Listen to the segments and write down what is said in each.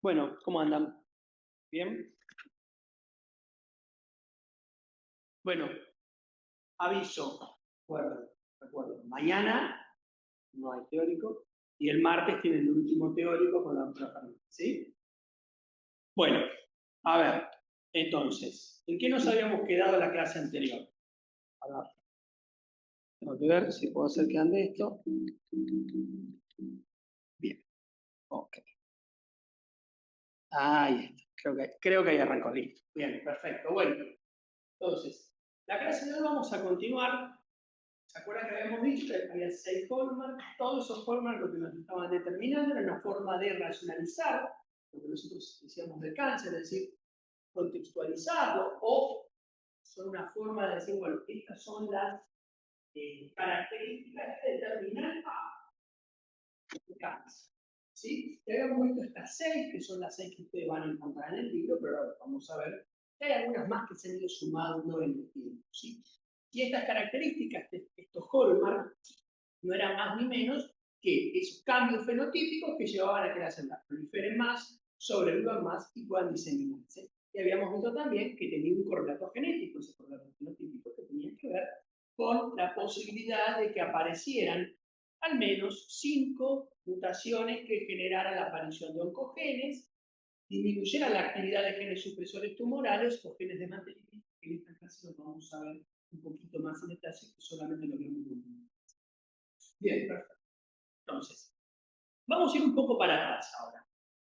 Bueno, ¿cómo andan? ¿Bien? Bueno, aviso, recuerdo, mañana no hay teórico y el martes tienen el último teórico con la otra familia, ¿sí? Bueno, a ver, entonces, ¿en qué nos habíamos quedado en la clase anterior? A ver, tengo que ver si puedo hacer que ande esto. Bien, ok. Ahí está, creo que ahí arrancó, listo. Bien, perfecto. Bueno, entonces, la clase de hoy vamos a continuar. ¿Se acuerdan que habíamos dicho que había 6 hallmarks? Todos esos hallmarks lo que nos estaban determinando era una forma de racionalizar lo que nosotros decíamos del cáncer, es decir, contextualizarlo, o son una forma de decir, bueno, estas son las características que determinan el cáncer. ¿Sí? Ya habíamos visto estas 6, que son las 6 que ustedes van a encontrar en el libro, pero ahora vamos a ver que hay algunas más que se han ido sumando en el tiempo. ¿Sí? Y estas características, estos hallmarks, no eran más ni menos que esos cambios fenotípicos que llevaban a que las células proliferen más, sobrevivan más y puedan diseminarse. Y habíamos visto también que tenía un correlato genético, ese correlato fenotípico que tenía que ver con la posibilidad de que aparecieran al menos 5 mutaciones que generaran la aparición de oncogenes, disminuyeran la actividad de genes supresores tumorales o genes de mantenimiento, que en esta clase lo vamos a ver un poquito más en detalle, que solamente lo vemos un. Bien, perfecto. Entonces, vamos a ir un poco para atrás ahora.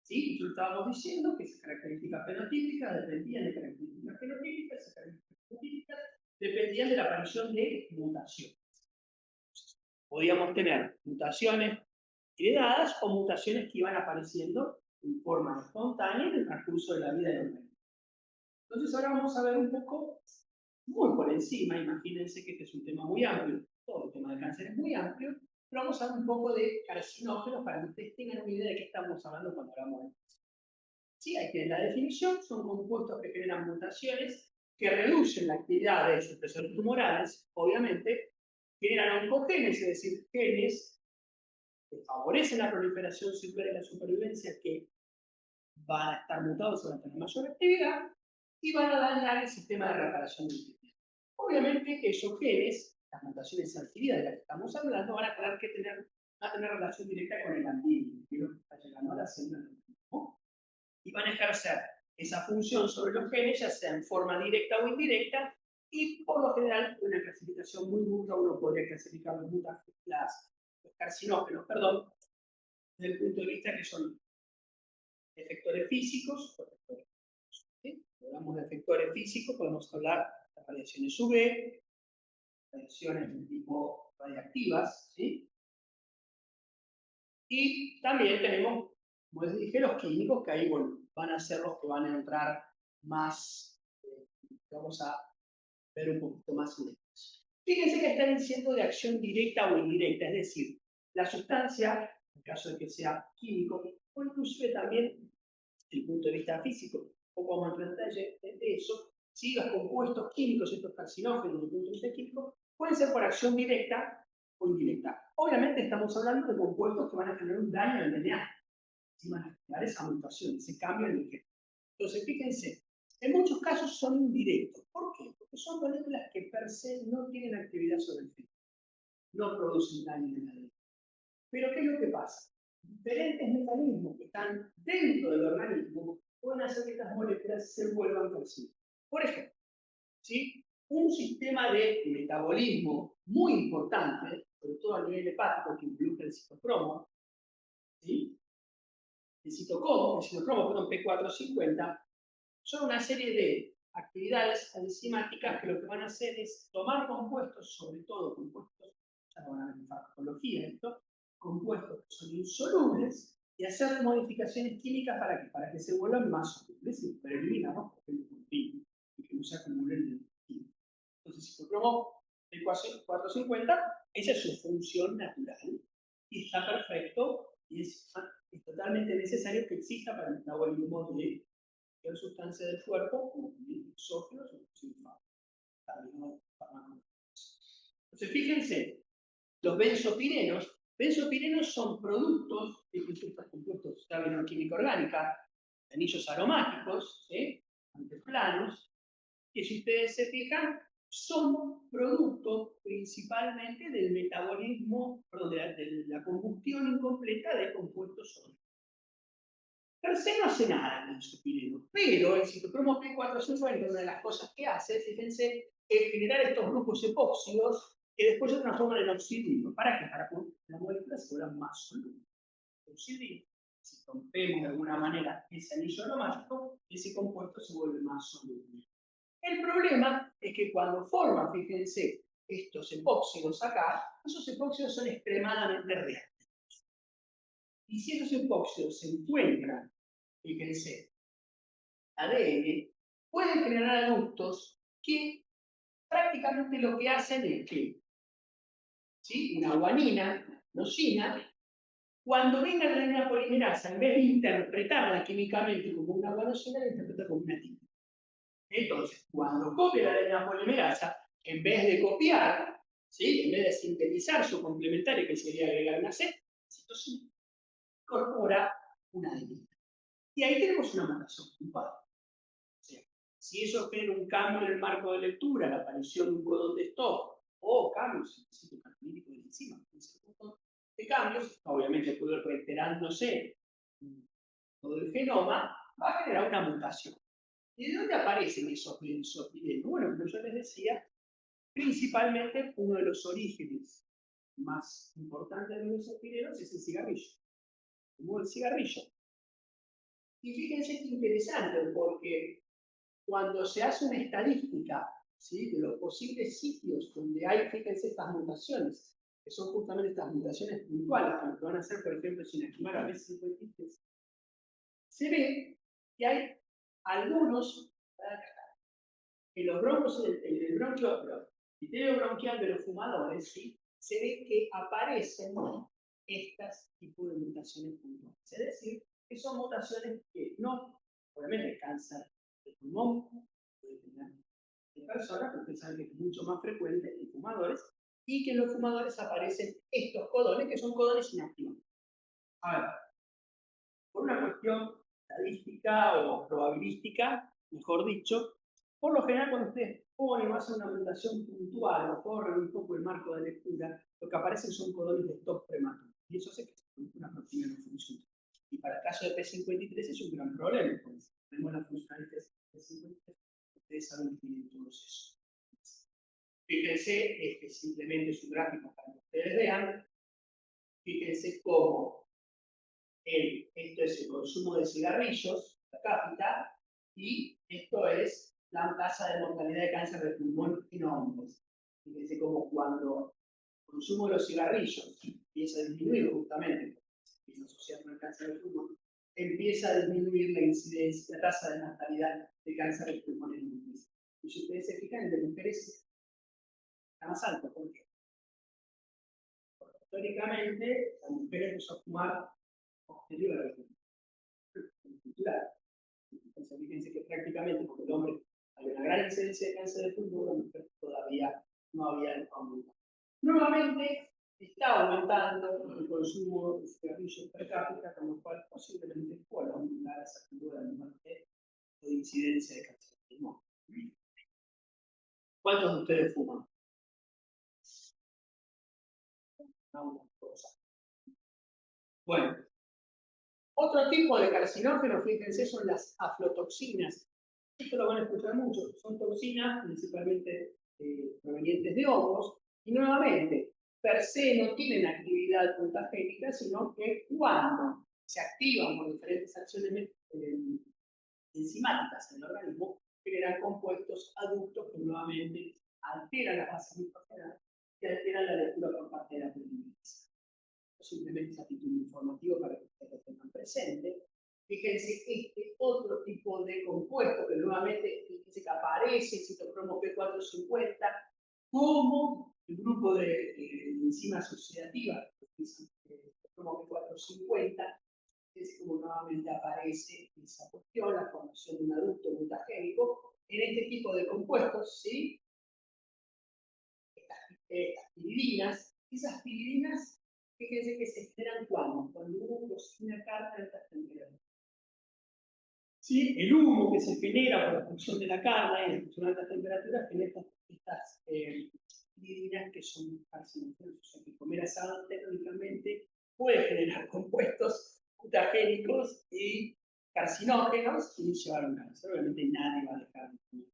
¿Sí? Nosotros estábamos diciendo que esas características fenotípicas dependían de características fenotípicas, esas características fenotípicas dependían de la aparición de mutaciones. Podíamos tener mutaciones heredadas o mutaciones que iban apareciendo en forma espontánea en el transcurso de la vida del organismo. Entonces ahora vamos a ver un poco, muy por encima, imagínense que este es un tema muy amplio, todo el tema de cáncer es muy amplio, pero vamos a ver un poco de carcinógenos para que ustedes tengan una idea de qué estamos hablando cuando hablamos de cáncer. Sí, hay que ver la definición, son compuestos que generan mutaciones que reducen la actividad de supresores tumorales, obviamente, generan oncogenes, es decir, genes que favorecen la proliferación celular y la supervivencia, que van a estar mutados, van a tener mayor actividad y van a dañar el sistema de reparación del tejido. Obviamente, esos genes, las mutaciones adquiridas de las que estamos hablando, van a tener relación directa con el ambiente, que es lo que está llegando a la célula del organismo, y van a ejercer esa función sobre los genes, ya sea en forma directa o indirecta, y por lo general, una clasificación muy burda, uno podría clasificar los carcinógenos, perdón, desde el punto de vista que son efectores físicos, ¿sí? Hablamos de efectores físicos, podemos hablar de radiaciones UV, radiaciones de tipo radiactivas, ¿sí? Y también tenemos, como les dije, los químicos, que ahí bueno, van a ser los que van a entrar más, vamos a ver un poquito más en detalle. Fíjense que están diciendo de acción directa o indirecta, es decir, la sustancia, en caso de que sea químico, o inclusive también desde el punto de vista físico, un poco vamos a entrar en detalle de eso, si los compuestos químicos, estos carcinógenos desde el punto de vista químico, pueden ser por acción directa o indirecta. Obviamente estamos hablando de compuestos que van a generar un daño en el DNA, si van a generar esa mutación, ese cambio en el gen. Entonces, fíjense, en muchos casos son indirectos. ¿Por qué? Porque son moléculas que per se no tienen actividad sobre el gen, no producen daño en el ADN. Pero ¿qué es lo que pasa? Diferentes mecanismos que están dentro del organismo pueden hacer que estas moléculas se vuelvan carcinógenas. Por ejemplo, ¿sí? Un sistema de metabolismo muy importante, sobre todo a nivel hepático, que involucra el citocromo, ¿sí? El citocromo, perdón, P450, son una serie de actividades enzimáticas que lo que van a hacer es tomar compuestos, sobre todo compuestos, ya lo van a ver en farmacología esto, compuestos que son insolubles y hacer modificaciones químicas para que se vuelvan más solubles y para eliminarlos, por ejemplo, con vino, y que no se acumulen en el intestino. Entonces, citocromo P450, esa es su función natural y está perfecto y es totalmente necesario que exista para el metabolismo de cualquier sustancia del cuerpo, como también exógenos o también farmacológicos. Entonces, fíjense, los benzopirenos son productos de estos compuestos, está bien, química orgánica, anillos aromáticos, ¿sí? Anteplanos, que si ustedes se fijan, son producto principalmente del metabolismo, perdón, de la combustión incompleta de compuestos sólidos. Per se no hace nada el isospireno, pero el citocromo P450, una de las cosas que hace, fíjense, es generar estos grupos epóxidos que después se transforman en oxidino. ¿Para qué? Para que la molécula se vuelva más soluble. Oxidino, si rompemos de alguna manera ese anillo aromático, ese compuesto se vuelve más soluble. El problema es que cuando forman, fíjense, estos epóxidos acá, esos epóxidos son extremadamente reactivos. Y si esos epóxidos se encuentran, fíjense, ADN, pueden generar adductos que prácticamente lo que hacen es que, ¿sí? Una guanina, losina, cuando venga la cadena polimerasa, en vez de interpretarla químicamente como una guanosina, la interpreta como una timina. Entonces, cuando copia la cadena polimerasa, en vez de copiar, ¿sí? En vez de sintetizar su complementario, que sería agregar una C, citosina, incorpora una adenina. Y ahí tenemos una mutación puntual. O sea, si eso genera un cambio en el marco de lectura, la aparición de un codón de stop, o cambios en el sitio característico de la enzima, de cambios, obviamente puede ir reiterándose todo el genoma, va a generar una mutación. ¿Y de dónde aparecen esos benzopirenos? Bueno, como yo les decía, principalmente uno de los orígenes más importantes de los benzopirenos es el cigarrillo, como el cigarrillo. Y fíjense qué interesante, porque cuando se hace una estadística, ¿sí? De los posibles sitios donde hay, fíjense, estas mutaciones, que son justamente estas mutaciones puntuales, que lo que van a hacer, por ejemplo, sin activar a B53, se ve que hay algunos, en los broncos, en el bronquio, el epitelio bronquial de los fumadores, ¿sí? Se ve que aparecen estas tipos de mutaciones puntuales. Es decir, que son mutaciones que no, obviamente, el cáncer de pulmón puede tener en personas, pero ustedes saben que es mucho más frecuente en fumadores, y que en los fumadores aparecen estos codones, que son codones inactivos. A ver, por una cuestión estadística o probabilística, mejor dicho, por lo general cuando ustedes ponen o hacen una mutación puntual o corren un poco el marco de lectura, lo que aparecen son codones de stop prematuro. Y eso hace que una proteína no funcione. Y para el caso de P53 es un gran problema, porque si tenemos la funcionalidad de P53, ustedes saben que tienen todos eso. Fíjense, este simplemente es un gráfico para que ustedes vean. Fíjense cómo esto es el consumo de cigarrillos per cápita y esto es la tasa de mortalidad de cáncer de pulmón en hombres. Fíjense cómo cuando el consumo de los cigarrillos empieza a disminuir justamente, empieza asociado con el cáncer de pulmón, empieza a disminuir la incidencia, la tasa de mortalidad de cáncer de pulmón en hombres. Y si ustedes se fijan, entre mujeres está más alto. ¿Por qué? Porque históricamente las mujeres empezó a fumar posterior a la cultural. Entonces, fíjense que prácticamente, porque el hombre hay una gran incidencia de cáncer de pulmón, la mujer todavía no había aumentado. Nuevamente, está aumentando el consumo de cigarrillos per cápita, con lo cual posiblemente pueda aumentar esa cultura de muerte o de incidencia de cáncer de pulmón. ¿Cuántos de ustedes fuman? Una cosa. Bueno, otro tipo de carcinógeno, fíjense, son las aflotoxinas. Esto lo van a escuchar mucho. Son toxinas principalmente provenientes de hongos. Y nuevamente, per se no tienen actividad mutagénica, sino que cuando se activan por diferentes acciones enzimáticas en el organismo, generan compuestos adductos que nuevamente alteran la fase nitrogenada y alteran la lectura por parte de la proteína. Simplemente es a título informativo para que ustedes lo tengan presente. Fíjense este otro tipo de compuesto que nuevamente fíjense que aparece, citocromo P450, como el grupo de enzimas oxidativas, citocromo P450, es como nuevamente aparece esa cuestión, la formación de un adducto mutagénico en este tipo de compuestos, ¿sí? Estas piridinas, esas piridinas, fíjense que se generan cuando uno cocina carne a altas temperaturas. ¿sí? El humo que se genera por la función de la carne y la función de altas temperaturas genera estas lidinas que son carcinógenas, o sea que comer asado técnicamente puede generar compuestos mutagénicos y carcinógenos y llevar un cáncer. Obviamente nadie va a dejar de comer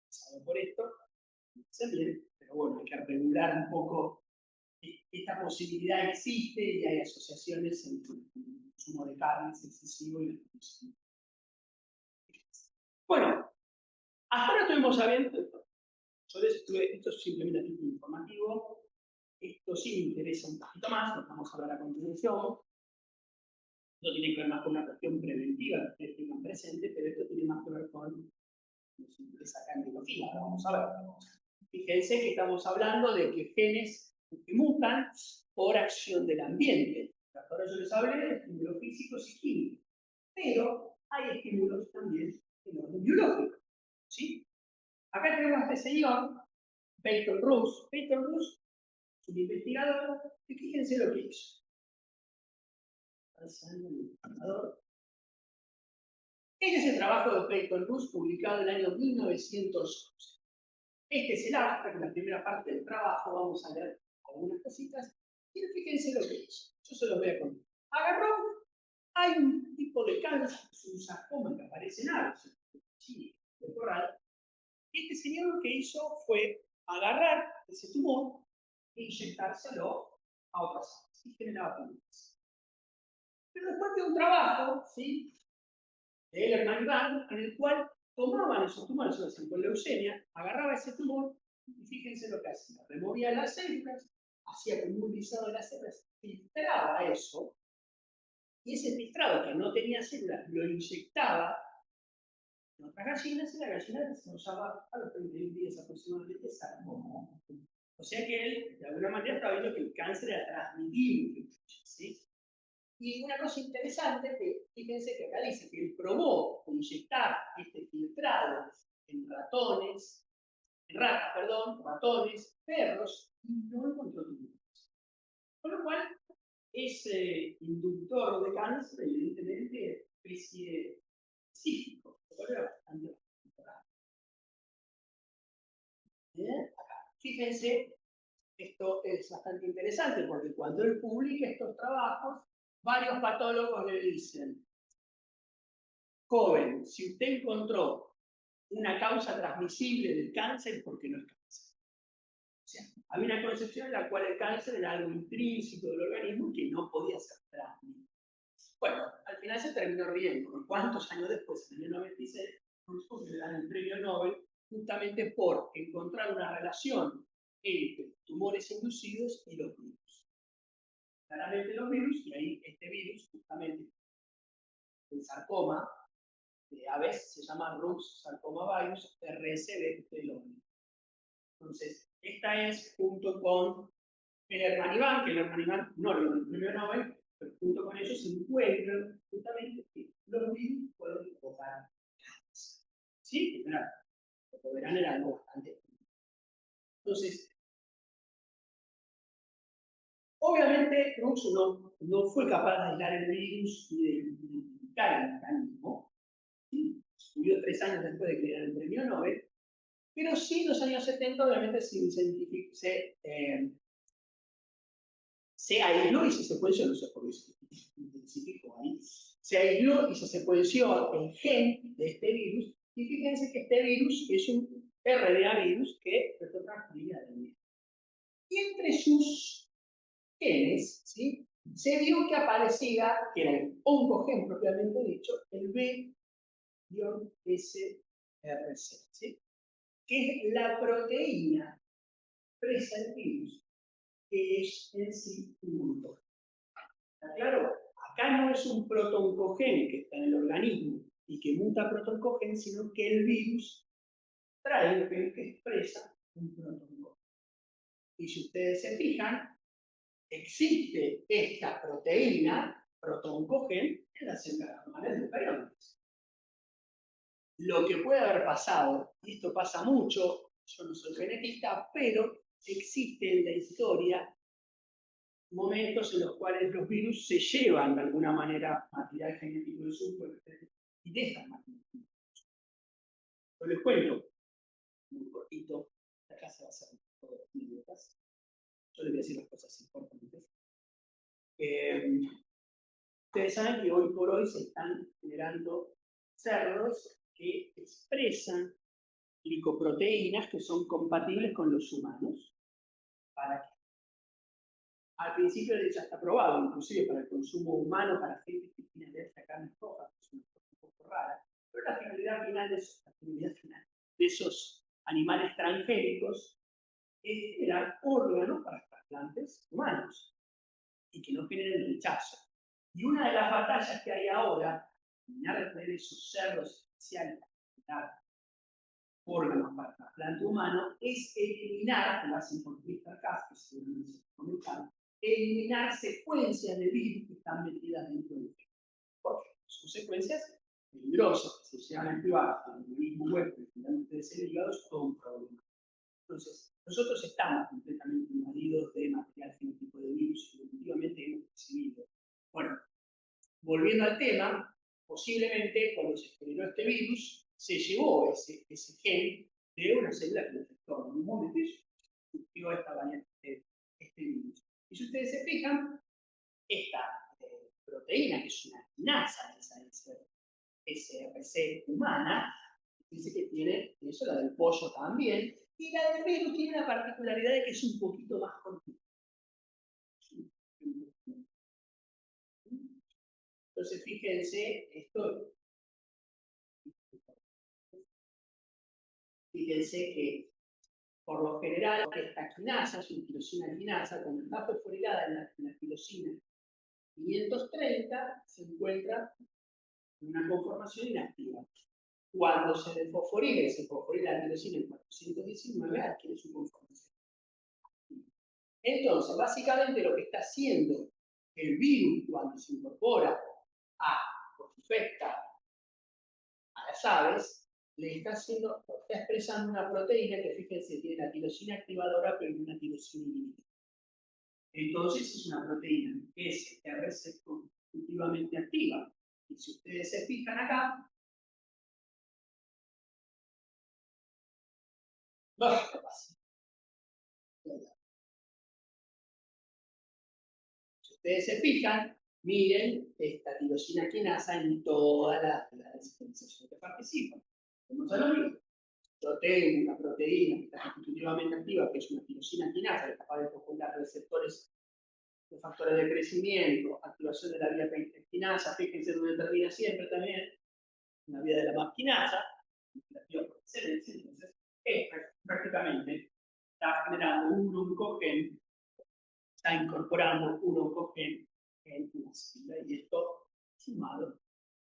asado por esto, se bien, pero bueno, hay que regular un poco. Esta posibilidad existe y hay asociaciones entre el consumo de carnes excesivo y la consumo. Bueno, hasta ahora estuvimos sabiendo, esto es simplemente a título informativo, esto sí me interesa un poquito más, lo vamos a hablar a continuación. No tiene que ver más con una cuestión preventiva que ustedes tengan presente, pero esto tiene más que ver con nos interesa acá en biología, vamos a ver. Fíjense que estamos hablando de que genes que mutan por acción del ambiente. Hasta ahora yo les hablé de estímulos físicos y químicos, pero hay estímulos también en orden biológico, ¿sí? Acá tenemos a este señor, Peyton Roos. Peyton Roos es un investigador y fíjense lo que hizo. Este es el trabajo de Peyton Roos publicado en el año 1911. Este es el abstract, la primera parte del trabajo, vamos a leer algunas cositas, y fíjense lo que hizo. Yo se los voy a contar. Agarró, hay un tipo de cáncer, es un sarcoma que aparece en aves, de corral, y este señor lo que hizo fue agarrar ese tumor e inyectárselo a otras aves, y generaba tumores. Pero después de un trabajo, ¿sí?, de Ellerman y Van, en el cual tomaban esos tumores, con leucemia, agarraba ese tumor y fíjense lo que hacía. Removía las células, hacía como un lisado de las células, filtraba eso, y ese filtrado que no tenía células lo inyectaba en otras gallinas y la gallina desarrollaba a los 31 días aproximadamente sarcoma. O sea que él, de alguna manera, estaba viendo que el cáncer era transmitible, ¿sí? Y una cosa interesante, que fíjense que acá dice que él probó inyectar este filtrado en ratones, en ratas, perdón, ratones, perros, y no encontró tumores. Con lo cual, ese inductor de cáncer, evidentemente, es especie específico, lo cual era bastante importante. Acá, fíjense, esto es bastante interesante porque cuando él publica estos trabajos, varios patólogos le dicen: joven, si usted encontró una causa transmisible del cáncer, ¿por qué no es cáncer? O sea, había una concepción en la cual el cáncer era algo intrínseco del organismo que no podía ser transmitido. Bueno, al final se terminó riendo. ¿Cuántos años después, en el 96, le dan el premio Nobel justamente por encontrar una relación entre tumores inducidos y los virus? Claramente los virus, y ahí este virus, justamente el sarcoma de aves, se llama Rux sarcoma virus, RSV, ustedes lo ven. Entonces, esta es junto con el Hermann, que el Hermann no lo dio el premio Nobel, pero junto con ellos se encuentran justamente que los virus pueden provocar cáncer. ¿Sí? Claro, como verán era algo bastante. Entonces, obviamente, Rux no fue capaz de aislar el virus y de identificar el mecanismo. ¿Sí? Murió 3 años después de que le dieran el premio Nobel. Pero sí, en los años 70, obviamente, se aisló y se secuenció, no sé por qué se intensificó ahí, se aisló y se secuenció el gen de este virus, y fíjense que este virus es un RNA virus que transcribe ADN. Y entre sus genes, ¿sí?, se vio que aparecía, que era el oncogen propiamente dicho, el B-SRC, ¿sí?, que es la proteína presa del virus, que es en sí un motor. ¿Está claro? Acá no es un protoncogen que está en el organismo y que muta protoncogen, sino que el virus trae un gen que expresa un protoncogen. Y si ustedes se fijan, existe esta proteína, protoncogen, en las células normales de eucariotas. Lo que puede haber pasado, y esto pasa mucho, yo no soy genetista, pero existe en la historia momentos en los cuales los virus se llevan de alguna manera material genético de su y de estas máquinas. Yo les cuento, muy cortito, la clase va a ser todo minutos. Yo les voy a decir las cosas importantes. Ustedes saben que hoy por hoy se están generando cerdos que expresan glicoproteínas que son compatibles con los humanos. ¿Para qué? Al principio de hecho está probado, inclusive para el consumo humano, para gente que tiene alergia a carne roja, que es una cosa un poco rara, pero la finalidad final de esos animales transgénicos es generar órganos para trasplantes humanos y que no generen rechazo. Y una de las batallas que hay ahora, terminar de tener esos cerdos especiales para generar órganos para trasplante humano, es eliminar, lo hacen por CRISPR-Cas, que seguramente se comentaron, eliminar secuencias de virus que están metidas dentro del género. Porque son secuencias peligrosas que se llegan a activar en el organismo web, que finalmente de ser hígado, es todo un problema. Entonces, nosotros estamos completamente invadidos de material genético de virus y definitivamente hemos recibido. Bueno, volviendo al tema, posiblemente cuando se generó este virus, se llevó ese gen de una célula que lo afectó. En un momento surgió esta variante, este virus. Y si ustedes se fijan, esta proteína, que es una quinasa, esa SRC humana, dice que tiene eso, la del pollo también, y la del virus tiene la particularidad de que es un poquito más cortita. Entonces, fíjense, fíjense que por lo general esta quinasa, es una tirosina quinasa, cuando está fosforilada en la tirosina 530, se encuentra en una conformación inactiva. Cuando se desfosforila y se fosforila la tirosina en 419, adquiere su conformación. Entonces, básicamente lo que está haciendo el virus cuando se incorpora o infecta a las aves, le está expresando una proteína que, fíjense, tiene la tirosina activadora, pero una tirosina inhibidora. Entonces, es una proteína que es RC constitutivamente activa. Y si ustedes se fijan acá, no es capaz. Si ustedes se fijan, miren esta tirosina quinasa en todas las secuenciaciones que participan. Como ya lo mismo. Yo tengo una proteína que está constitutivamente activa, que es una tirosina quinasa, que es capaz de fosforilar receptores de factores de crecimiento, activación de la vía quinasa, fíjense donde termina siempre también, en la vía de la MAP quinasa, la vía por excelencia, entonces, prácticamente está generando un oncogen, está incorporando un oncogen en una célula, y esto, sumado,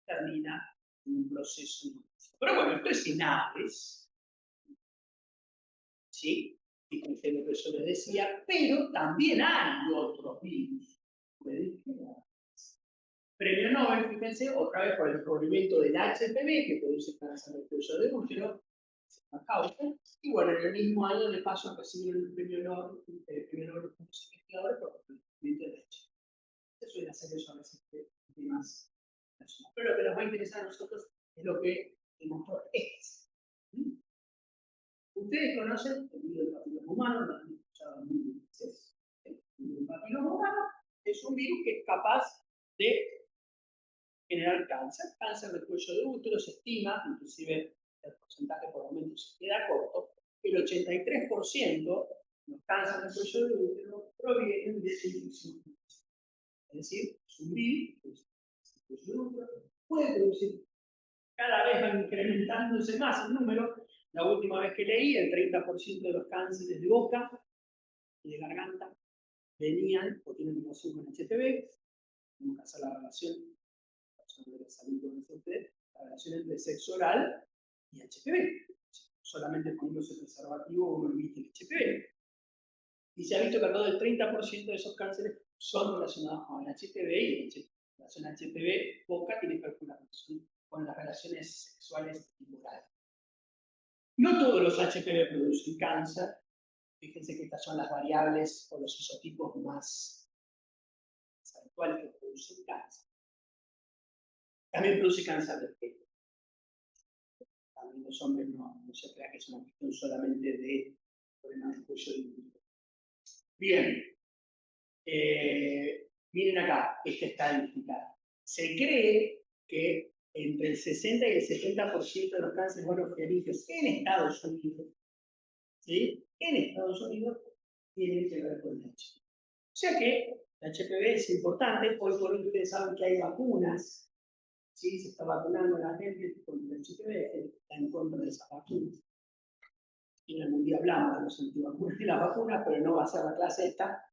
termina en un proceso. Pero bueno, esto es en aves, ¿sí? Fíjense lo que yo les decía, pero también hay otros virus. Premio Nobel, fíjense, otra vez por el descubrimiento del HPV, que produce cáncer de cuello de útero, y bueno, en el mismo año de paso a recibir el premio Nobel por los investigadores por el descubrimiento del HPV. Eso suele hacer eso a veces de más personas. Pero lo que nos va a interesar a nosotros es lo que demostró este. Ustedes conocen el virus del papiloma humano, lo han escuchado muchas veces. El virus del papiloma humano es un virus que es capaz de generar cáncer del cuello de útero. Se estima, inclusive el porcentaje por momento se queda corto, que el 83% de los cánceres del cuello de útero provienen de esa infección. Es decir, es un virus que el cuello de útero puede producir, cada vez va incrementándose más el número. La última vez que leí, el 30% de los cánceres de boca y de garganta venían o tienen relación con HPV. Tenemos que hacer la relación, la relación entre sexo oral y HPV. Solamente poniéndose preservativo uno evita el HPV. Y se ha visto que alrededor del 30% de esos cánceres son relacionados con el HPV, y la relación HPV-boca tiene que ver con las relaciones sexuales y orales. No todos los HPV producen cáncer. Fíjense que estas son las variables o los isotipos más habituales que producen cáncer. También produce cáncer de pelo. en los hombres no se crea que es una cuestión solamente de problemas de cuello y útero. Bien, miren acá, esta estadística. Se cree que entre el 60 y el 70% de los cánceres orofaringos en Estados Unidos, ¿sí? En Estados Unidos tienen que ver con el HPV. O sea que el HPV es importante. Hoy por hoy ustedes saben que hay vacunas, ¿sí? Se está vacunando a la gente contra el HPV, está en contra de esas vacunas. En algún día hablamos de los antivacunas y las vacunas, pero no va a ser la clase esta.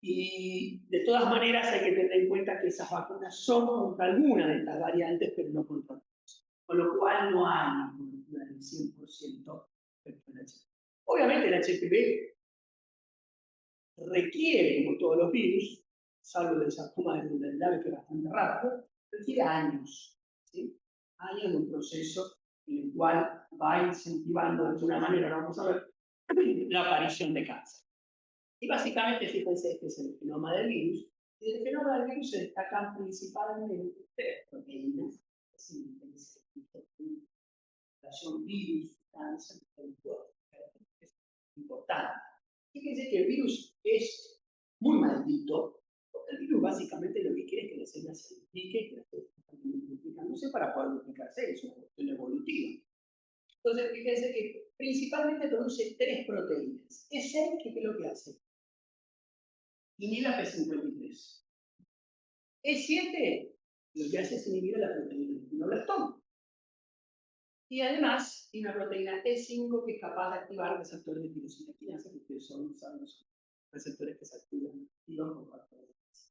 Y de todas maneras hay que tener en cuenta que esas vacunas son contra alguna de estas variantes, pero no contra todas. Con lo cual no hay una cobertura del 100% respecto al HPV. Obviamente el HPV requiere, como todos los virus, salvo el sarcoma del labio, que es bastante rápido, requiere años, ¿sí? Años de un proceso en el cual va incentivando de alguna manera, vamos a ver, la aparición de cáncer. Y básicamente, fíjense, este es el genoma del virus, y del genoma del virus se destacan principalmente tres proteínas, es decir, relación virus-cáncer, es importante. Fíjense que el virus es muy maldito, porque el virus básicamente lo que quiere es que la célula se duplique y que la célula esté multiplicándose para poder duplicarse, es una cuestión evolutiva. Entonces, fíjense que principalmente produce tres proteínas. ¿Es él qué es lo que hace? Inhibe P53. E7 lo que hace es inhibir la proteína del fibroblastoma. Y además, tiene una proteína E5 que es capaz de activar receptores de tirosina quinasa, que ustedes saben, son receptores que se activan por factores de grasa.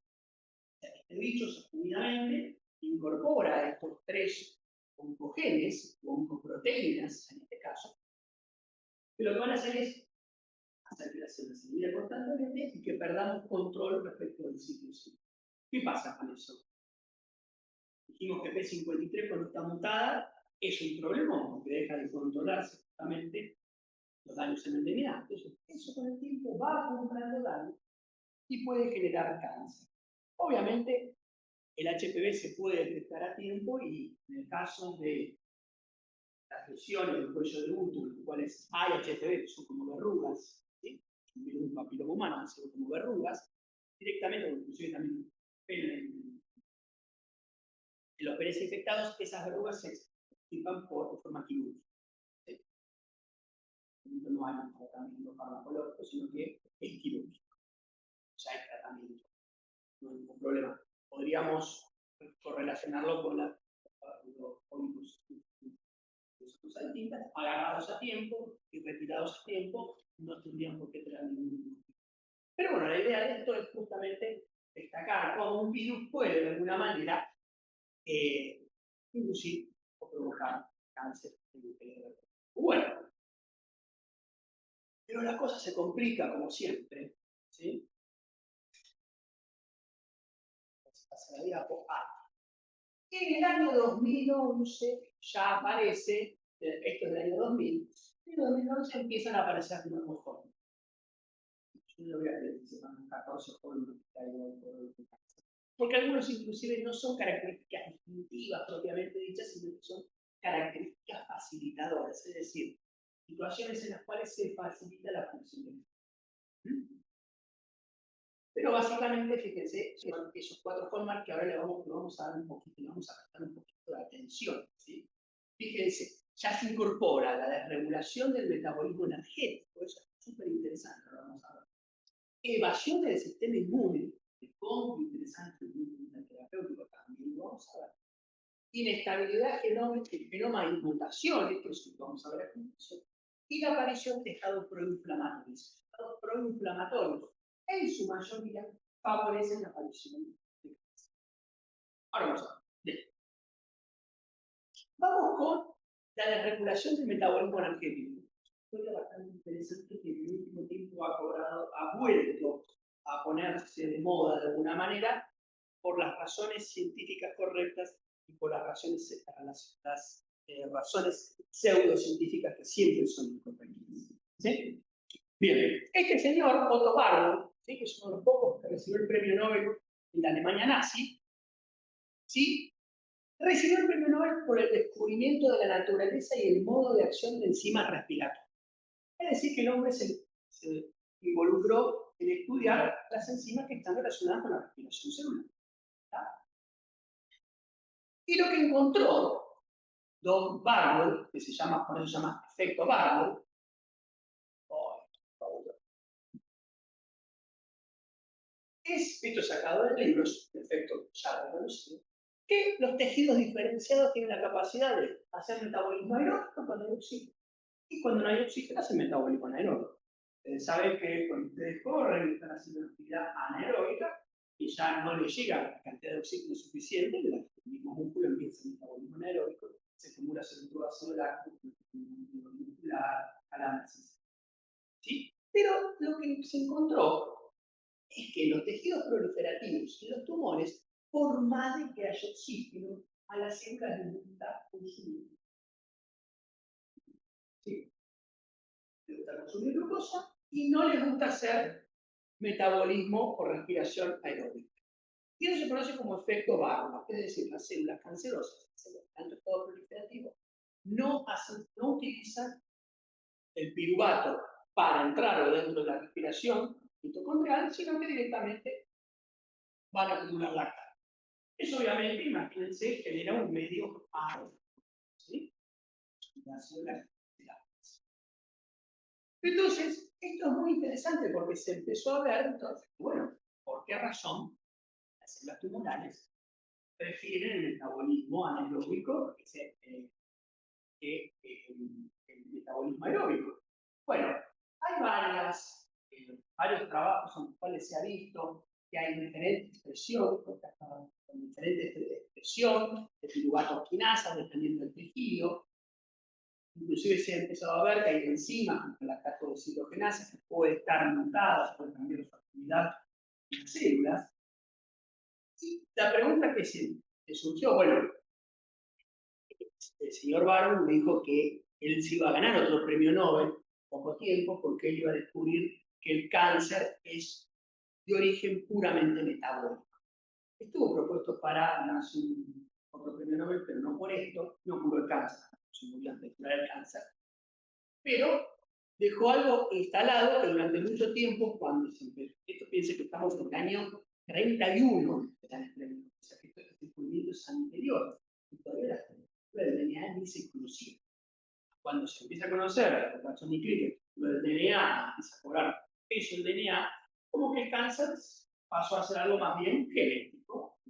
Este bicho sostenidamente incorpora estos tres oncogenes o oncoproteínas, en este caso, que lo que van a hacer es hacer que la célula se divida constantemente y que perdamos control respecto del ciclo celular. ¿Qué pasa con eso? Dijimos que P53 cuando está mutada es un problema porque deja de controlarse justamente los daños en el DNA. Entonces, eso con el tiempo va acumulando daño y puede generar cáncer. Obviamente, el HPV se puede detectar a tiempo y en el caso de las lesiones del cuello del útero, en los cuales hay HPV, que son como verrugas, ¿sí? Un papiloma humano, que son como verrugas, directamente, o inclusive también en los penes infectados, esas verrugas se extirpan de forma quirúrgica. ¿Sí? No hay un tratamiento farmacológico, sino que es quirúrgico. Ya hay tratamiento, no hay ningún problema. Podríamos correlacionarlo con los cólicos distintas, agarrados a tiempo y retirados a tiempo, no tendrían por qué tener ningún problema. Pero bueno, la idea de esto es justamente destacar cómo un virus puede de alguna manera inducir o provocar cáncer. Bueno, pero la cosa se complica como siempre, ¿sí? En el año 2011 ya aparece, esto es del año 2000, en el 2011 empiezan a aparecer nuevos jóvenes. Yo no voy a decir que se van 14 jóvenes que hay hoy por hoy. Porque algunos inclusive no son características distintivas propiamente dichas, sino que son características facilitadoras, es decir, situaciones en las cuales se facilita la función. Pero básicamente, fíjense, son esos cuatro hallmarks que ahora le vamos a dar un poquito, le vamos a prestar un poquito de atención. ¿Sí? Fíjense, ya se incorpora la desregulación del metabolismo energético, eso es súper interesante, lo vamos a ver. Evasión del sistema inmune, que es muy interesante, muy terapéutico también, lo vamos a ver. Inestabilidad genoma y mutaciones, que eso lo vamos a ver a continuación. Y la aparición de estados proinflamatorios. Estados proinflamatorios, en su mayoría, favorecen la aparición de cáncer. Ahora vamos a ver. Vamos con la desregulación del metabolismo energético. Historia bastante interesante que en el último tiempo ha vuelto a ponerse de moda de alguna manera por las razones científicas correctas y por las razones pseudocientíficas que siempre son incorrectas. ¿Sí? Bien, este señor, Otto Warburg, ¿sí? Que es uno de los pocos que recibió el premio Nobel en la Alemania nazi, ¿sí? Recibió el premio Nobel por el descubrimiento de la naturaleza y el modo de acción de enzimas respiratorias. Es decir, que el hombre se involucró en estudiar las enzimas que están relacionadas con la respiración celular. ¿Tá? Y lo que encontró Don Barlow, que por eso se llama efecto Barlow, esto sacado de libros, de efecto ya reconocido, que los tejidos diferenciados tienen la capacidad de hacer metabolismo aeróbico cuando hay oxígeno. Y cuando no hay oxígeno, hace metabolismo anaeróbico. Ustedes saben que cuando ustedes corren, están haciendo una actividad anaeróbica y ya no les llega la cantidad de oxígeno suficiente, el mismo músculo empieza el metabolismo anaeróbico, se acumula centrífuga celular, muscular, calamidad. ¿Sí? Pero lo que se encontró es que los tejidos proliferativos y los tumores, por más de que haya oxígeno, a las células les gusta consumir. ¿Sí? Les gusta consumir glucosa y no les gusta hacer metabolismo o respiración aeróbica. Y eso se conoce como efecto Barlow, es decir, las células cancerosas, tanto el estado proliferativo, no utilizan el piruvato para entrar dentro de la respiración mitocondrial, sino que directamente van a acumular lactato. Eso obviamente, imagínense, genera un medio ácido. ¿Sí? Entonces, esto es muy interesante porque se empezó a ver, entonces, bueno, ¿por qué razón las células tumorales prefieren el metabolismo anaeróbico que el metabolismo aeróbico? Bueno, hay varios trabajos en los cuales se ha visto que hay diferente expresión, con diferente expresión de piruvato quinasas dependiendo del tejido. Inclusive se ha empezado a ver que hay enzimas como la lactatodecidrogenasa que puede estar mutadas, puede cambiar su actividad en las células. Y la pregunta que surgió, bueno, el señor Barlow dijo que él se iba a ganar otro premio Nobel poco tiempo porque él iba a descubrir que el cáncer es de origen puramente metabólico. Estuvo propuesto para ganarse otro premio Nobel, pero no por esto, no curó el cáncer, se murió antes de curar el cáncer. Pero dejó algo instalado que durante mucho tiempo, cuando se empezó, esto piense que estamos en el año 31, o sea que este descubrimiento es anterior, y todavía la estructura del DNA ni se conocía. Cuando se empieza a conocer la Watson y Cricket, lo del DNA, empieza a cobrar peso el DNA, como que el cáncer pasó a ser algo más bien genético,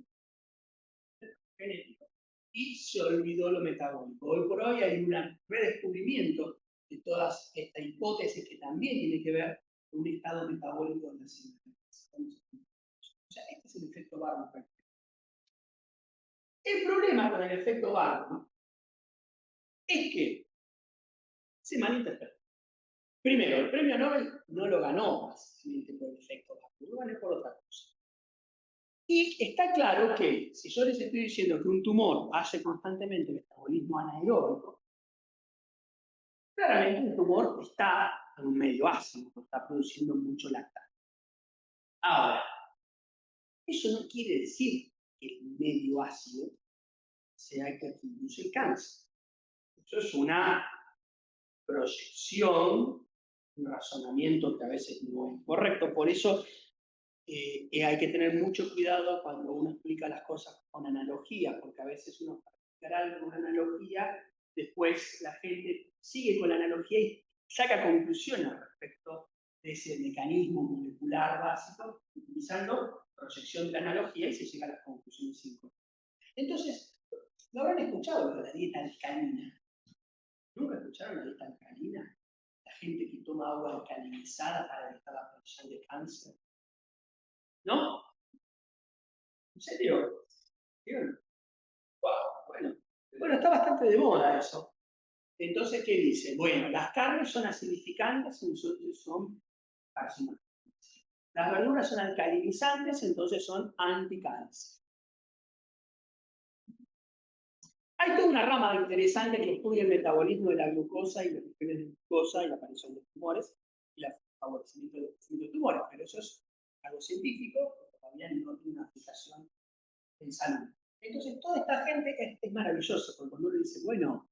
y se olvidó lo metabólico. Hoy por hoy hay un redescubrimiento de todas esta hipótesis que también tiene que ver con un estado metabólico de la célula. O sea, este es el efecto Barlow. El problema con el efecto Barlow es que se malinterpreta. Primero, el premio Nobel no lo ganó básicamente por el efecto Barlow, lo ganó por otra cosa. Y está claro que si yo les estoy diciendo que un tumor hace constantemente metabolismo anaeróbico, claramente el tumor está en un medio ácido, está produciendo mucho lactato. Ahora, eso no quiere decir que el medio ácido sea el que produce el cáncer. Eso es una proyección, un razonamiento que a veces no es correcto. Por eso hay que tener mucho cuidado cuando uno explica las cosas con analogía, porque a veces uno para explicar algo con una analogía, después la gente sigue con la analogía y saca conclusiones respecto de ese mecanismo molecular básico, utilizando proyección de la analogía y se llega a las conclusiones incorrectas. Entonces, ¿lo habrán escuchado lo de la dieta alcalina? ¿Nunca escucharon la dieta alcalina? La gente que toma agua alcalinizada para evitar la aparición de cáncer. ¿No? ¿En serio? Wow, bueno, está bastante de moda eso. Entonces, ¿qué dice? Bueno, las carnes son acidificantes, entonces son carcinógenas. Las verduras son alcalinizantes, entonces son anticáncer. Hay toda una rama interesante que estudia el metabolismo de la glucosa y los niveles de glucosa y la aparición de tumores y el favorecimiento del crecimiento de tumores, pero eso es algo científico que todavía no tiene una aplicación en salud. Entonces, toda esta gente es maravillosa, porque cuando uno dice, bueno,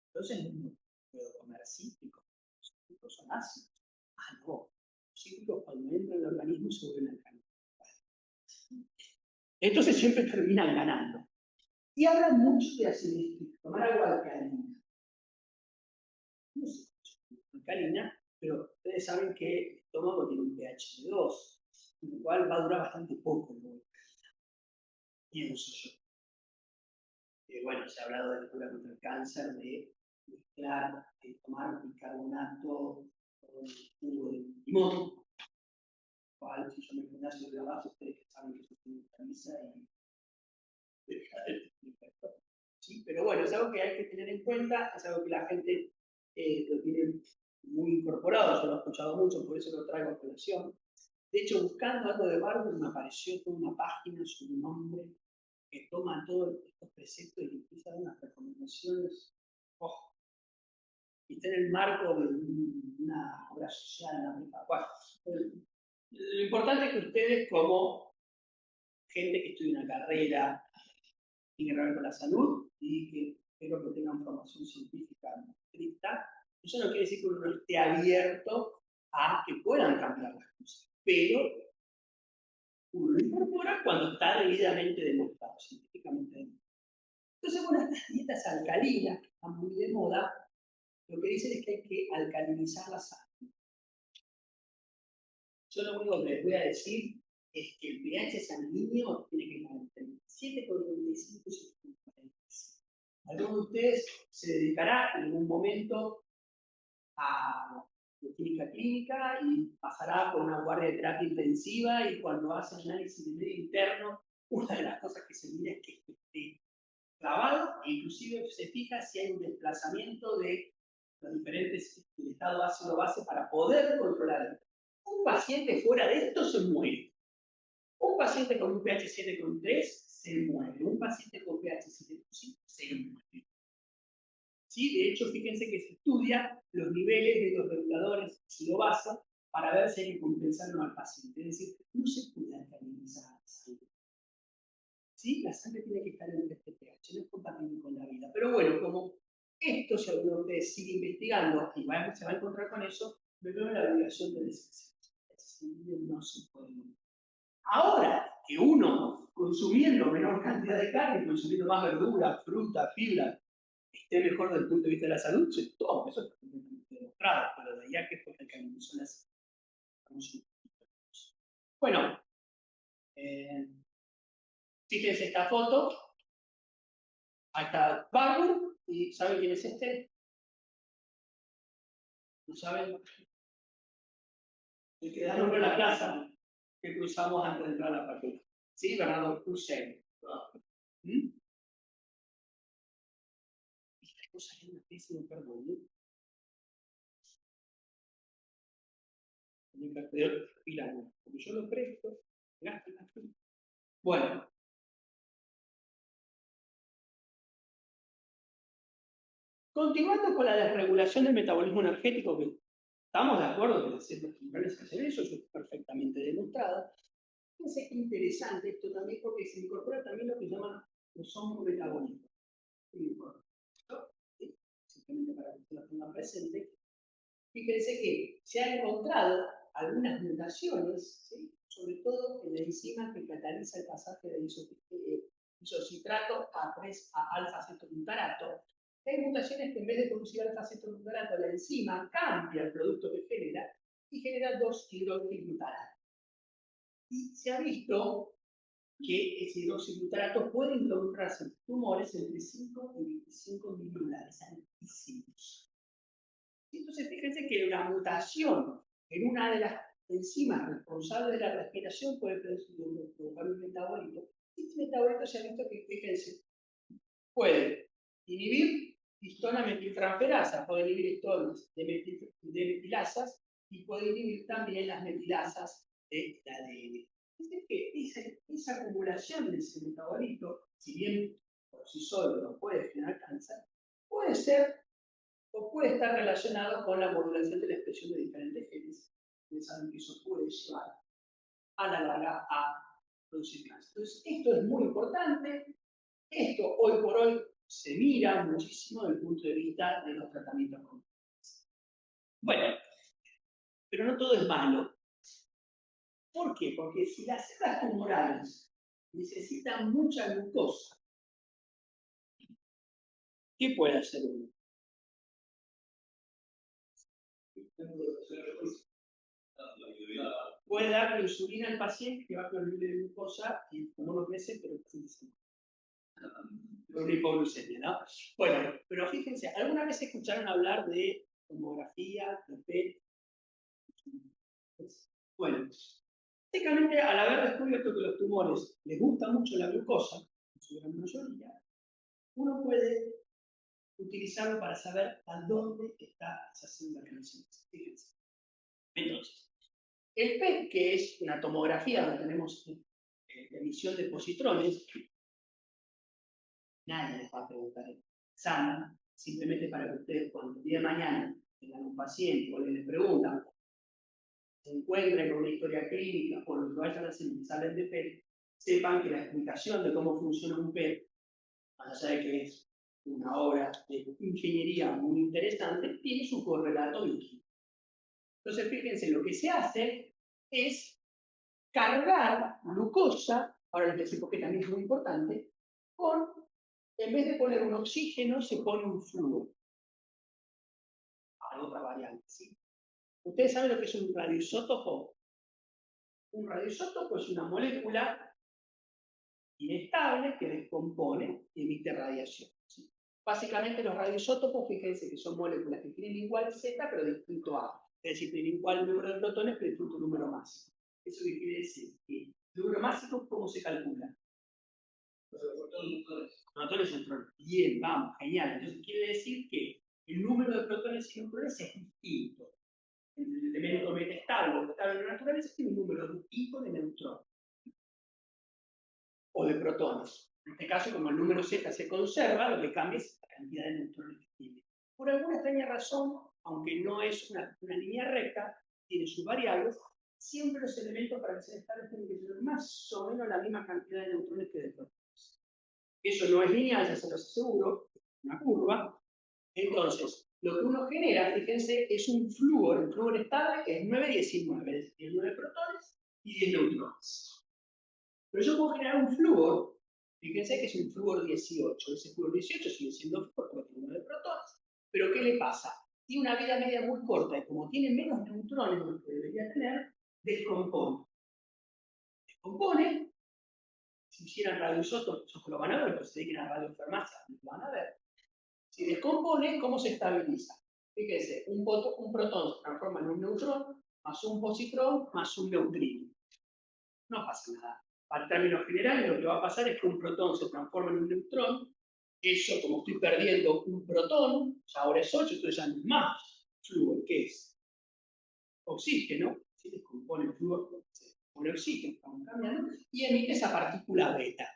entonces no puedo comer cítricos, los cítricos son ácidos. Ah, no, los cítricos cuando entran en el organismo se vuelven alcalinos. Entonces siempre terminan ganando. Y hablan mucho de acidez, tomar agua alcalina. No sé, alcalina, pero ustedes saben que el estómago tiene un pH de 2, con lo cual va a durar bastante poco, ¿no? Pienso yo. Bueno, se ha hablado de la cura contra el cáncer, de mezclar, de tomar bicarbonato con jugo de limón, cual si yo me pongo ácido de abajo, ustedes que saben que eso tiene camisa y ¿sí? Pero bueno, es algo que hay que tener en cuenta, es algo que la gente lo tiene muy incorporado, yo lo he escuchado mucho, por eso lo traigo a colación. De hecho, buscando algo de Barber me apareció toda una página sobre un hombre que toma todos estos preceptos y empieza a dar unas recomendaciones. Oh, y está en el marco de una obra social, una prepa. Bueno, lo importante es que ustedes, como gente que estudia una carrera, tiene que ver con la salud y que espero que tengan formación científica estricta, eso no quiere decir que uno no esté abierto a que puedan cambiar las cosas, pero uno lo incorpora cuando está debidamente demostrado, científicamente demostrado. Entonces, bueno, estas dietas alcalinas, que están muy de moda, lo que dicen es que hay que alcalinizar la sangre. Yo lo único que les voy a decir es que el pH sanguíneo tiene que estar entre 7,35 y 7,45. Alguno de ustedes se dedicará en algún momento a química clínica y pasará por una guardia de terapia intensiva y cuando hace análisis de medio interno, una de las cosas que se mira es que esté clavado e inclusive se fija si hay un desplazamiento de los diferentes del estado ácido-base para poder controlar. Un paciente fuera de esto se muere. Un paciente con un pH 7,3 se muere. Un paciente con pH 7,5 se muere. ¿Sí? De hecho, fíjense que se estudia los niveles de los reguladores ácido-base para ver si hay que compensarlo al paciente. Es decir, no se puede alcalinizar la sangre. ¿Sí? La sangre tiene que estar en este pH, no es compatible con la vida. Pero bueno, como esto, si alguno de ustedes sigue investigando y se va a encontrar con eso, me veo en la obligación de decirse, no se puede. Ahora que uno, consumiendo menor cantidad de carne, consumiendo más verdura, fruta, fibra, esté mejor desde el punto de vista de la salud, se toma, eso es completamente demostrado, pero de allá que es porque alcalinizó las. Bueno, fíjense esta foto, ahí está Barber, ¿y saben quién es este? ¿No saben? El que da nombre a la plaza que cruzamos antes de entrar a la partida. ¿Sí? Bernardo Hussein. ¿Mm? Esta cosa es una especie de perdón, ¿no? En el cartel pilano. Porque yo lo presto, gasto. Bueno. Continuando con la desregulación del metabolismo energético, que estamos de acuerdo que las células tumorales hacen eso es perfectamente demostrado. Fíjense qué interesante esto también, porque se incorpora también lo que llaman los hongos metabólicos. Simplemente para que se lo tengan presente. Fíjense que se han encontrado algunas mutaciones, ¿sí? Sobre todo en la enzima que cataliza el pasaje de isocitrato a 3 a alfa-cetoglutarato. Hay mutaciones que en vez de producir alfa-cetoglutarato, la enzima cambia el producto que genera y genera 2-hidroxiglutarato. Y se ha visto que ese hidroxiglutarato puede involucrarse en tumores entre 5 y 25 milimolares, altísimos. Entonces, fíjense que la mutación en una de las enzimas responsables de la respiración puede provocar un metabólito. Este metabolito se ha visto que, fíjense, puede inhibir histona metiltransferasa, puede inhibir histonas de metilasas y puede inhibir también las metilasas de la ADN. Es decir, que esa acumulación de ese metabolito, si bien por sí solo no puede generar cáncer, puede ser o puede estar relacionado con la modulación de la expresión de diferentes genes. Ustedes saben que eso puede llevar a la larga a producir cáncer. Entonces, esto es muy importante. Esto hoy por hoy se mira muchísimo desde el punto de vista de los tratamientos convencionales. Bueno, pero no todo es malo. ¿Por qué? Porque si las células tumorales necesitan mucha glucosa, ¿qué puede hacer uno? Puede darle insulina al paciente que va con el nivel de glucosa y como no crece, pero una hipoglucemia, ¿no? Bueno, pero fíjense, ¿alguna vez escucharon hablar de tomografía, de PET? Bueno, básicamente al haber descubierto que los tumores les gusta mucho la glucosa, en su gran mayoría, uno puede utilizarlo para saber a dónde está esa célula cancerosa. Fíjense. Entonces, el PET, que es una tomografía donde tenemos emisión de positrones, nadie les va a preguntar el examen, simplemente para que ustedes cuando el día de mañana tengan un paciente o les preguntan, se encuentren con una historia clínica o lo que vayan a hacer y salen de PET, sepan que la explicación de cómo funciona un PET, más allá de que es una obra de ingeniería muy interesante, tiene su correlato bioquímico. Entonces, fíjense, lo que se hace es cargar glucosa, ahora les explico que también es muy importante, con, en vez de poner un oxígeno, se pone un flúor. Hay otra variante, ¿sí? ¿Ustedes saben lo que es un radioisótopo? Un radioisótopo es una molécula inestable que descompone y emite radiación. ¿Sí? Básicamente los radioisótopos, fíjense que son moléculas que tienen igual Z pero distinto A. Es decir, tienen igual número de protones pero distinto número máximo. ¿Eso qué quiere decir? Que el número máximo, ¿cómo se calcula? Protones y neutrones. Bien, vamos, genial. Entonces quiere decir que el número de protones y neutrones es distinto. El elemento metastable o estable de la naturaleza tiene un número distinto de neutrones o de protones. En este caso, como el número Z se conserva, lo que cambia es la cantidad de neutrones que tiene. Por alguna extraña razón, aunque no es una línea recta, tiene sus variables, siempre los elementos para ser estables tienen que tener más o menos la misma cantidad de neutrones que de protones. Eso no es lineal, ya se los aseguro, es una curva. Entonces, lo que uno genera, fíjense, es un flúor, el flúor estable, que es 9,19, es decir, 9 protones y 10 neutrones. Pero yo puedo generar un flúor, fíjense que es un flúor 18, ese flúor 18 sigue siendo flúor porque tiene 9 protones, pero ¿qué le pasa? Tiene una vida media muy corta y como tiene menos neutrones de los que debería tener, descompone. Descompone, si hicieran radioisótopos, eso lo van a ver, pero se dediquen a radiofarmacia, lo van a ver. Si descompone, ¿cómo se estabiliza? Fíjense, un protón se transforma en un neutrón, más un positrón, más un neutrino. No pasa nada. Para términos generales, lo que va a pasar es que un protón se transforma en un neutrón. Eso, como estoy perdiendo un protón, ya ahora es 8, entonces ya no es más flúor, ¿qué es? Oxígeno, se descompone el flúor, se pone oxígeno, estamos cambiando, y emite esa partícula beta.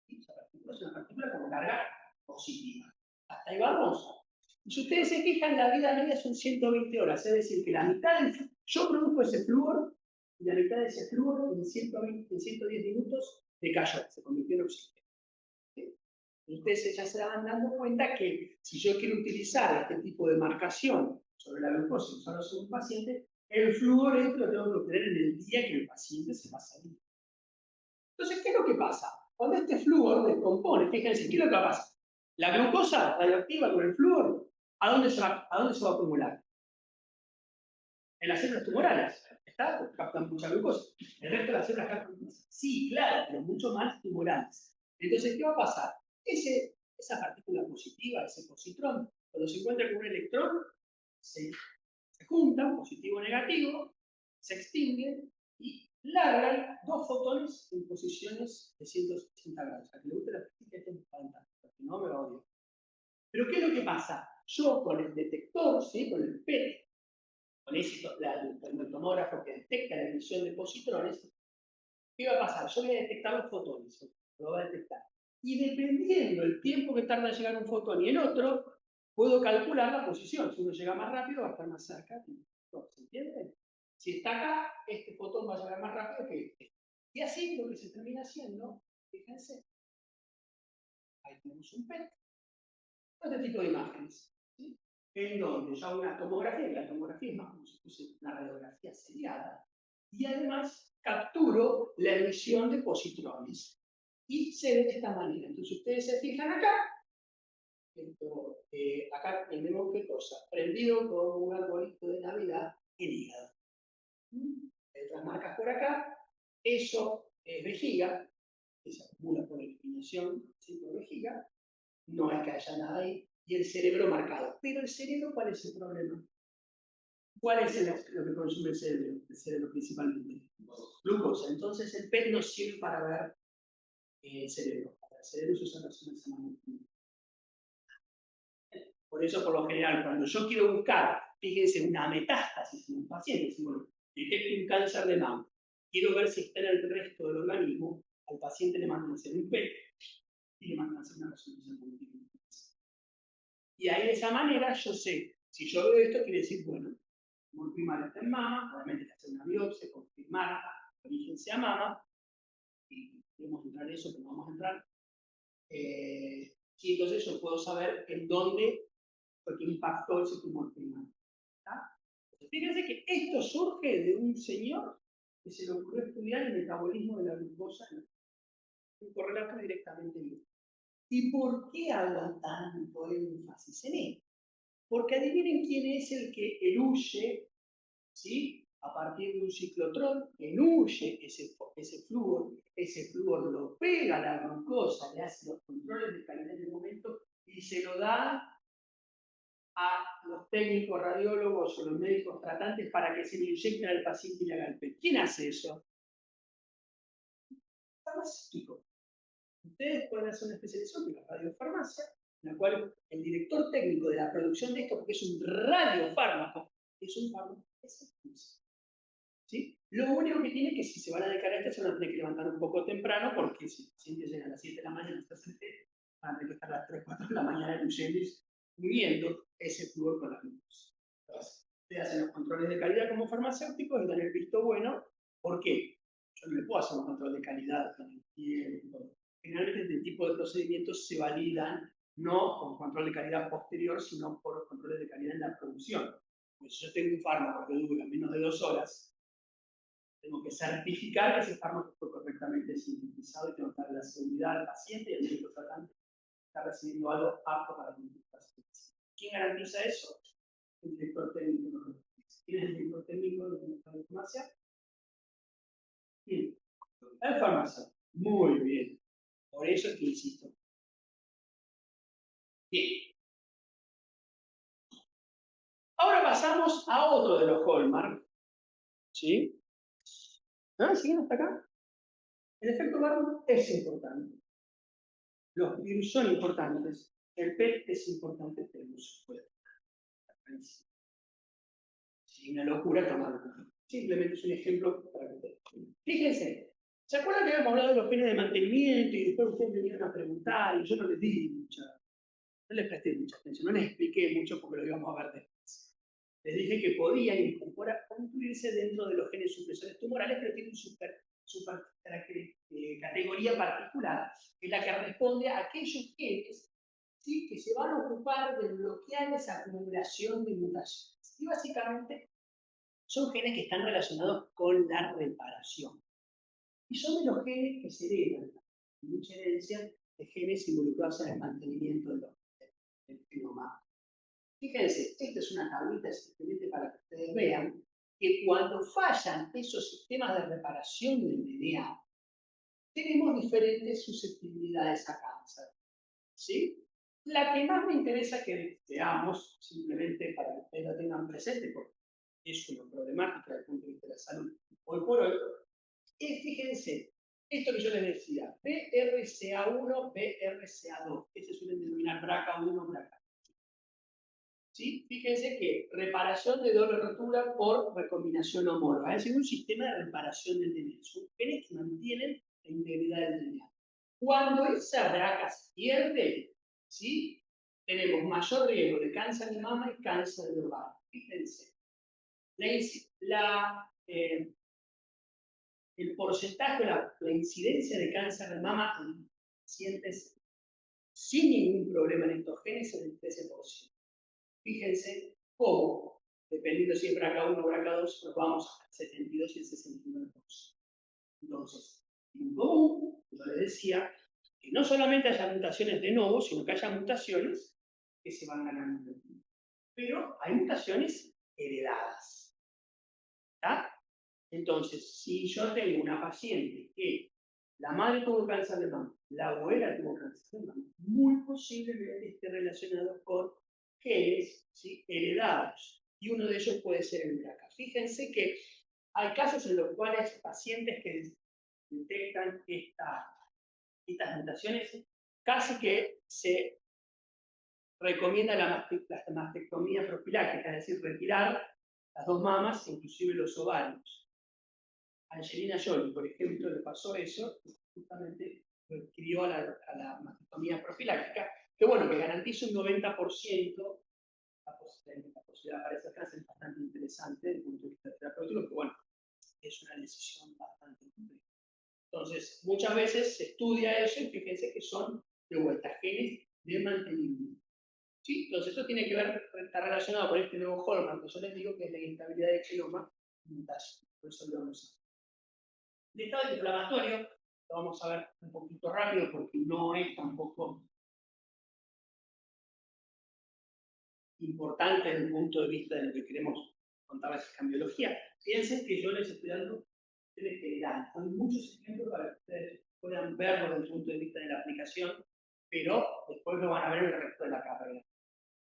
Esa partícula es una partícula con carga positiva. Hasta ahí vamos. Y si ustedes se fijan, la vida media son 120 horas, es decir, que la mitad del... Yo produzco ese flúor y la mitad de ese flúor en 110 minutos decayó, se convirtió en oxígeno. ¿Sí? Ustedes ya se van dando cuenta que si yo quiero utilizar este tipo de marcación sobre la glucosa solo sobre un paciente, el flúor este lo tengo que obtener en el día que el paciente se va a salir. Entonces, ¿qué es lo que pasa? Cuando este flúor descompone, fíjense, ¿qué es lo que pasa? La glucosa radioactiva con el flúor, ¿a dónde se va a acumular? En las células tumorales. ¿Está? Porque captan mucha glucosa. El resto de las células captan más. Sí, claro, pero mucho más tumorales. Entonces, ¿qué va a pasar? Esa partícula positiva, ese positrón, cuando se encuentra con un electrón, se juntan, positivo o negativo, se extinguen y largan dos fotones en posiciones de 180 grados. A que le guste la física, esto es fantástico, porque no me va a odiar. Pero ¿qué es lo que pasa? Yo con el detector, ¿sí? Con el PET, con el tomógrafo que detecta la emisión de positrones, ¿qué va a pasar? Yo voy a detectar los fotones, lo va a detectar. Y dependiendo del tiempo que tarda en llegar un fotón y el otro, puedo calcular la posición. Si uno llega más rápido, va a estar más cerca. ¿Se entiende? Si está acá, este fotón va a llegar más rápido que este. Y así lo que se termina haciendo, fíjense, Ahí tenemos un PET. Este tipo de imágenes, ¿sí? En donde ya una tomografía, y la tomografía es más como si fuese una radiografía seriada, y además capturo la emisión de positrones. Y se ve de esta manera. Entonces ustedes se fijan acá, acá tenemos qué cosa, prendido como un arbolito de Navidad, el hígado. Hay otras marcas por acá, eso es vejiga, que se acumula por eliminación, ¿sí? Por vejiga, no es que haya nada ahí, y el cerebro marcado. Pero el cerebro, ¿cuál es el problema? ¿Cuál es lo que consume el cerebro? El cerebro principalmente. Glucosa. Entonces el PET no sirve para ver el cerebro. Para el cerebro se usa la resonancia magnética. Por eso, por lo general, cuando yo quiero buscar, fíjense, una metástasis en un paciente, si bueno, detecto un cáncer de mama, quiero ver si está en el resto del organismo, al paciente le mandan a hacer un PET y le mandan a hacer una resonancia magnética. Y ahí de esa manera yo sé, si yo veo esto, quiere decir, bueno, el tumor primario está en mama, obviamente hay que hacer una biopsia, confirmar que el origen sea mama, y podemos entrar en eso, pero no vamos a entrar. Y entonces yo puedo saber en dónde fue que impactó ese tumor primario. Entonces, fíjense que esto surge de un señor que se le ocurrió estudiar el metabolismo de la glucosa en correlato directamente bien. ¿Y por qué hago tanto énfasis en esto? Porque adivinen quién es el que eluye, ¿sí? A partir de un ciclotrón, eluye ese flúor lo pega a la glucosa, le hace los controles de calidad en el momento y se lo da a los técnicos radiólogos o los médicos tratantes para que se le inyecten al paciente y le haga el PET. ¿Quién hace eso? Farmacéutico. Ustedes pueden hacer una especialización en la radiofarmacia, en la cual el director técnico de la producción de esto, porque es un radiofármaco, es un fármaco, ¿sí? Lo único que tiene es que si se van a dedicar a esto, se van a tener que levantar un poco temprano, porque si el paciente llega a las 7 de la mañana, van a tener que estar a las 3, 4 de la mañana midiendo ese flúor con la glucosa. Entonces, ustedes hacen los controles de calidad como farmacéuticos y dan el visto bueno. ¿Por qué? Yo no le puedo hacer un control de calidad con el tiempo. Generalmente este tipo de procedimientos se validan no con control de calidad posterior, sino por controles de calidad en la producción. Pues si yo tengo un fármaco que dura menos de 2 horas, tengo que certificar que ese fármaco fue correctamente sintetizado y tengo que darle la seguridad al paciente y al médico tratante que está recibiendo algo apto para el paciente. ¿Quién garantiza eso? El director técnico. ¿Quién es el director técnico de la farmacia? ¿Quién? La farmacia. Muy bien. Por eso es que insisto. Bien. Ahora pasamos a otro de los hallmark. ¿Sí? ¿Ah, siguen hasta acá? El efecto Barnum es importante. Los virus son importantes. El PET es importante, pero no se puede. Sí, una locura tomarlo. Simplemente es un ejemplo para que ustedes. Fíjense, ¿se acuerdan que habíamos hablado de los fines de mantenimiento y después ustedes vinieron a preguntar y yo no les di no les presté mucha atención, no les expliqué mucho porque lo íbamos a ver después. Les dije que podían incluirse dentro de los genes supresores tumorales, pero tienen super categoría particular, que es la que responde a aquellos genes, ¿sí?, que se van a ocupar de bloquear esa acumulación de mutaciones. Y básicamente son genes que están relacionados con la reparación. Y son de los genes que se heredan, mucha herencia de genes involucrados en el mantenimiento del genoma. Fíjense, esta es una tablita simplemente para que ustedes vean que cuando fallan esos sistemas de reparación del DNA, tenemos diferentes susceptibilidades a cáncer. ¿Sí? La que más me interesa que veamos, simplemente para que ustedes la tengan presente, porque es una problemática desde el punto de vista de la salud hoy por hoy, es, fíjense, esto que yo les decía, BRCA1, BRCA2, que se suelen denominar BRCA1, BRCA2. ¿Sí? Fíjense que reparación de doble rotura por recombinación homóloga. Es un sistema de reparación del DNA. Son genes que mantienen la integridad del DNA. Cuando esa BRCA se pierde, ¿sí?, tenemos mayor riesgo de cáncer de mama y cáncer de ovario. Fíjense, el porcentaje, la incidencia de cáncer de mama en pacientes sin ningún problema en estos genes, es del 13%. Fíjense cómo, dependiendo si es BRCA1 o BRCA2, nos vamos hasta el 72 y el 69%. Entonces, en común, yo les decía, que no solamente haya mutaciones de novo, sino que haya mutaciones que se van ganando. Pero hay mutaciones heredadas. ¿Está? Entonces, si yo tengo una paciente que la madre tuvo cáncer de mama, la abuela tuvo cáncer de mama, muy posiblemente esté relacionado con genes, ¿sí?, heredados. Y uno de ellos puede ser el BRCA. Fíjense que hay casos en los cuales pacientes que detectan estas mutaciones, casi que se recomienda la mastectomía profiláctica, es decir, retirar las dos mamas, inclusive los ovarios. A Angelina Jolie, por ejemplo, le pasó eso, justamente requirió a la mastectomía profiláctica, que bueno, que garantiza un 90% la posibilidad de aparecer cáncer, es bastante interesante desde el punto de vista terapéutico, que bueno, es una decisión bastante compleja. Entonces, muchas veces se estudia eso y fíjense que son de vuelta genes de mantenimiento. ¿Sí? Entonces, esto tiene que ver, está relacionado con este nuevo hormona, que yo les digo que es la inestabilidad del genoma mutación. Por eso lo vamos a ver. De estado inflamatorio, lo vamos a ver un poquito rápido porque no es tampoco importante desde el punto de vista de lo que queremos contarles en biología. Piensen que yo les estoy dando en general. Hay muchos ejemplos para que ustedes puedan verlo desde el punto de vista de la aplicación, pero después lo van a ver en el resto de la carrera.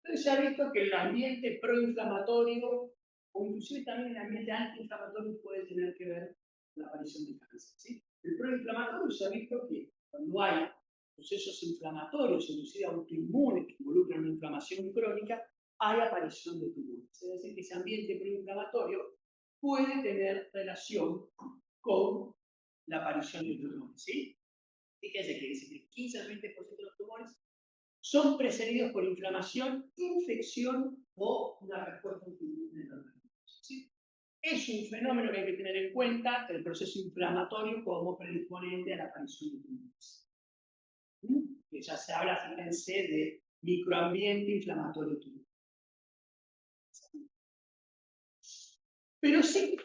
Entonces se ha visto que el ambiente proinflamatorio o inclusive también el ambiente antiinflamatorio puede tener que ver con la aparición de cáncer. ¿Sí? El proinflamatorio se ha visto que cuando hay procesos inflamatorios, inclusive autoinmunes, que involucran una inflamación crónica, hay aparición de tumores. Es decir, que ese ambiente proinflamatorio puede tener relación con la aparición de tumores. ¿Sí? Fíjense que dice que el 15 al 20% de los tumores son precedidos por inflamación, infección o una respuesta autoinmune del organismo. ¿Sí? Es un fenómeno que hay que tener en cuenta, el proceso inflamatorio como predisponente a la aparición de tumores. Que ya se habla, fíjense, de microambiente inflamatorio tumoral. Pero sí,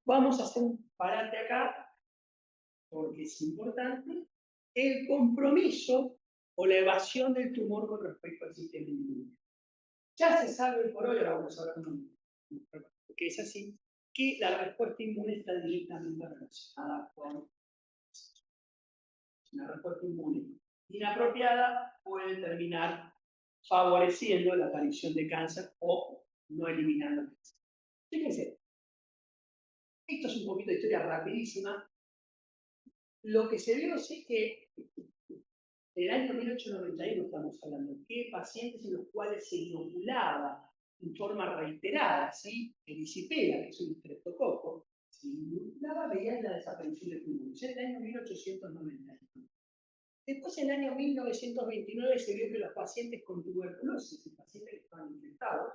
vamos a hacer un parate acá, porque es importante, el compromiso o la evasión del tumor con respecto al sistema inmune. Ya se sabe por hoy, ahora vamos a hablar que es así, que la respuesta inmune está directamente relacionada con una respuesta inmune inapropiada puede terminar favoreciendo la aparición de cáncer o no eliminando el cáncer. Fíjense, esto es un poquito de historia rapidísima. Lo que se vio es que en el año 1891 estamos hablando, que pacientes en los cuales se inoculaba en forma reiterada, ¿sí?, erisipela, que es un estreptococo, se inoculaba, veían la desaparición de tumores. En el año 1891. Después, en el año 1929, se vio que los pacientes con tuberculosis, los pacientes que estaban infectados,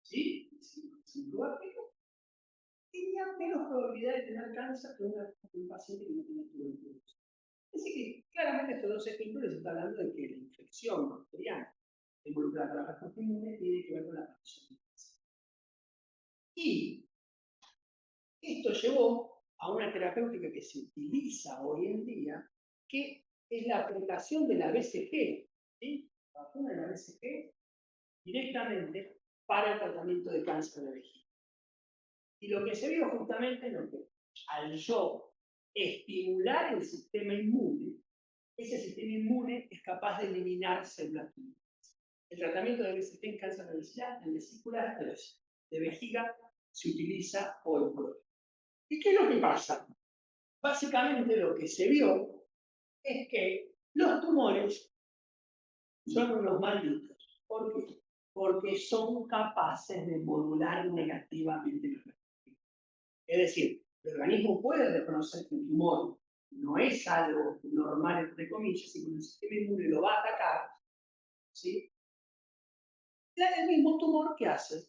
¿sí?, sin tuberculosis, tenían menos probabilidad de tener cáncer que un paciente que no tenía tuberculosis. Así que claramente estos dos ejemplos les está hablando de que la infección bacteriana involucrada con la respuesta inmune tiene que ver con la aparición de cáncer. Y esto llevó a una terapéutica que se utiliza hoy en día, que es la aplicación de la BCG, ¿sí?, la vacuna de la BCG, directamente para el tratamiento de cáncer de vejiga. Y lo que se vio justamente es lo que, al yo estimular el sistema inmune, ese sistema inmune es capaz de eliminar células tumorales. El tratamiento de BCG en cáncer de vesícula de vejiga se utiliza hoy por hoy. ¿Y qué es lo que pasa? Básicamente lo que se vio es que los tumores son unos malditos. ¿Por qué? Porque son capaces de modular negativamente los receptores. Es decir, el organismo puede reconocer que un tumor no es algo normal, entre comillas, y cuando el sistema inmune lo va a atacar, ¿sí?, el mismo tumor que hace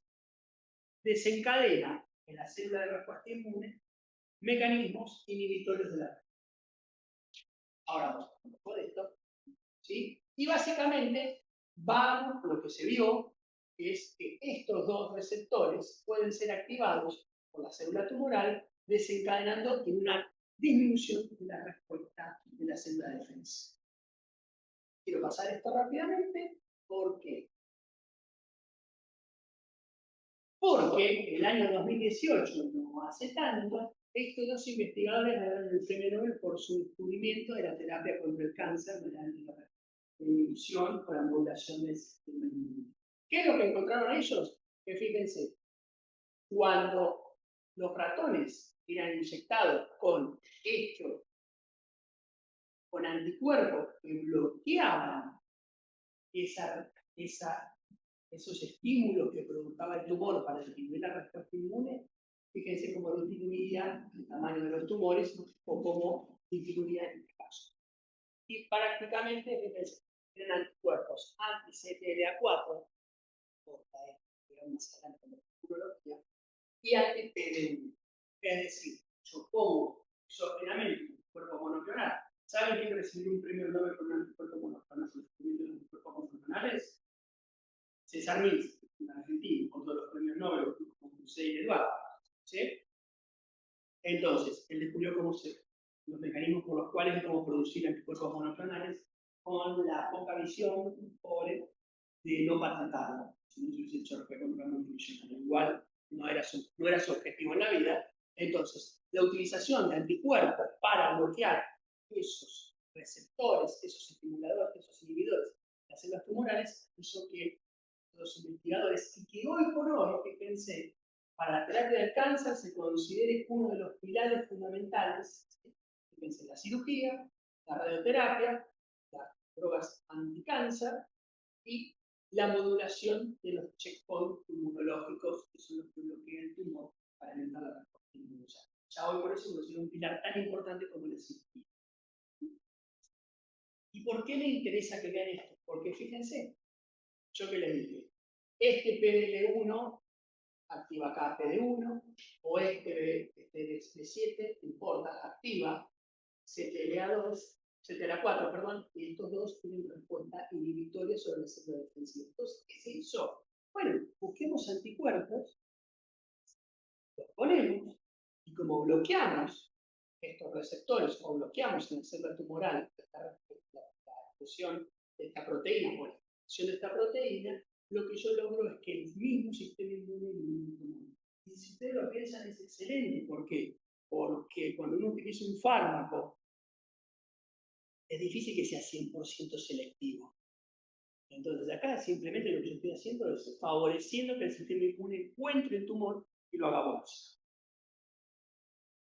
desencadena en la célula de respuesta inmune mecanismos inhibitorios de la. Ahora vamos a ver esto, ¿sí? Y básicamente, lo que se vio es que estos dos receptores pueden ser activados por la célula tumoral, desencadenando en una disminución de la respuesta de la célula de defensa. Quiero pasar esto rápidamente, ¿por qué? Porque el año 2018, no hace tanto, estos dos investigadores ganaron el premio Nobel por su descubrimiento de la terapia contra el cáncer mediante la inhibición o la modulación del sistema inmune. ¿Qué es lo que encontraron ellos? Que fíjense, cuando los ratones eran inyectados con anticuerpos que bloqueaban esos estímulos que provocaba el tumor para disminuir la respuesta inmune, fíjense cómo disminuía el tamaño de los tumores o cómo disminuía el caso. Y prácticamente, fíjense, eran anticuerpos anti-CTLA4, y anti-PD1. Es decir, yo pongo exógenamente un cuerpo monoclonal. ¿Saben quién recibió un premio Nobel por un anticuerpo monoclonal? ¿Los anticuerpos monoclonales? César Mills, un argentino, con todos los premios Nobel, con José y Eduardo. ¿Sí? Entonces, él descubrió los mecanismos por los cuales podemos producir anticuerpos monoclonales con la poca visión pobre de no patentarlo. Si no se hubiese hecho multimillonario, igual no era su objetivo en la vida. Entonces, la utilización de anticuerpos para bloquear esos receptores, esos estimuladores, esos inhibidores de las células tumorales, hizo que los investigadores, y que hoy por hoy, que pensé, para la terapia del cáncer se considere uno de los pilares fundamentales, fíjense, la cirugía, la radioterapia, las drogas anticáncer y la modulación de los checkpoints inmunológicos, que son los que bloquean el tumor para aumentar la respuesta inmunológica. Ya hoy por eso considero un pilar tan importante como la cirugía. ¿Y por qué me interesa que vean esto? Porque fíjense, yo que les dije, este PDL1 activa acá PD1, o este B7, no importa, activa CTLA4, perdón, y estos dos tienen respuesta inhibitoria sobre la célula defensiva. Entonces, ¿qué se hizo? Bueno, busquemos anticuerpos, los ponemos, y como bloqueamos estos receptores, o bloqueamos en la célula tumoral la expresión de esta proteína, o la expresión de esta proteína, lo que yo logro es que el mismo sistema inmune. Y si ustedes lo piensan, es excelente. ¿Por qué? Porque cuando uno utiliza un fármaco, es difícil que sea 100% selectivo. Entonces, acá simplemente lo que yo estoy haciendo es favoreciendo que el sistema inmune encuentre el tumor y lo haga bolsa.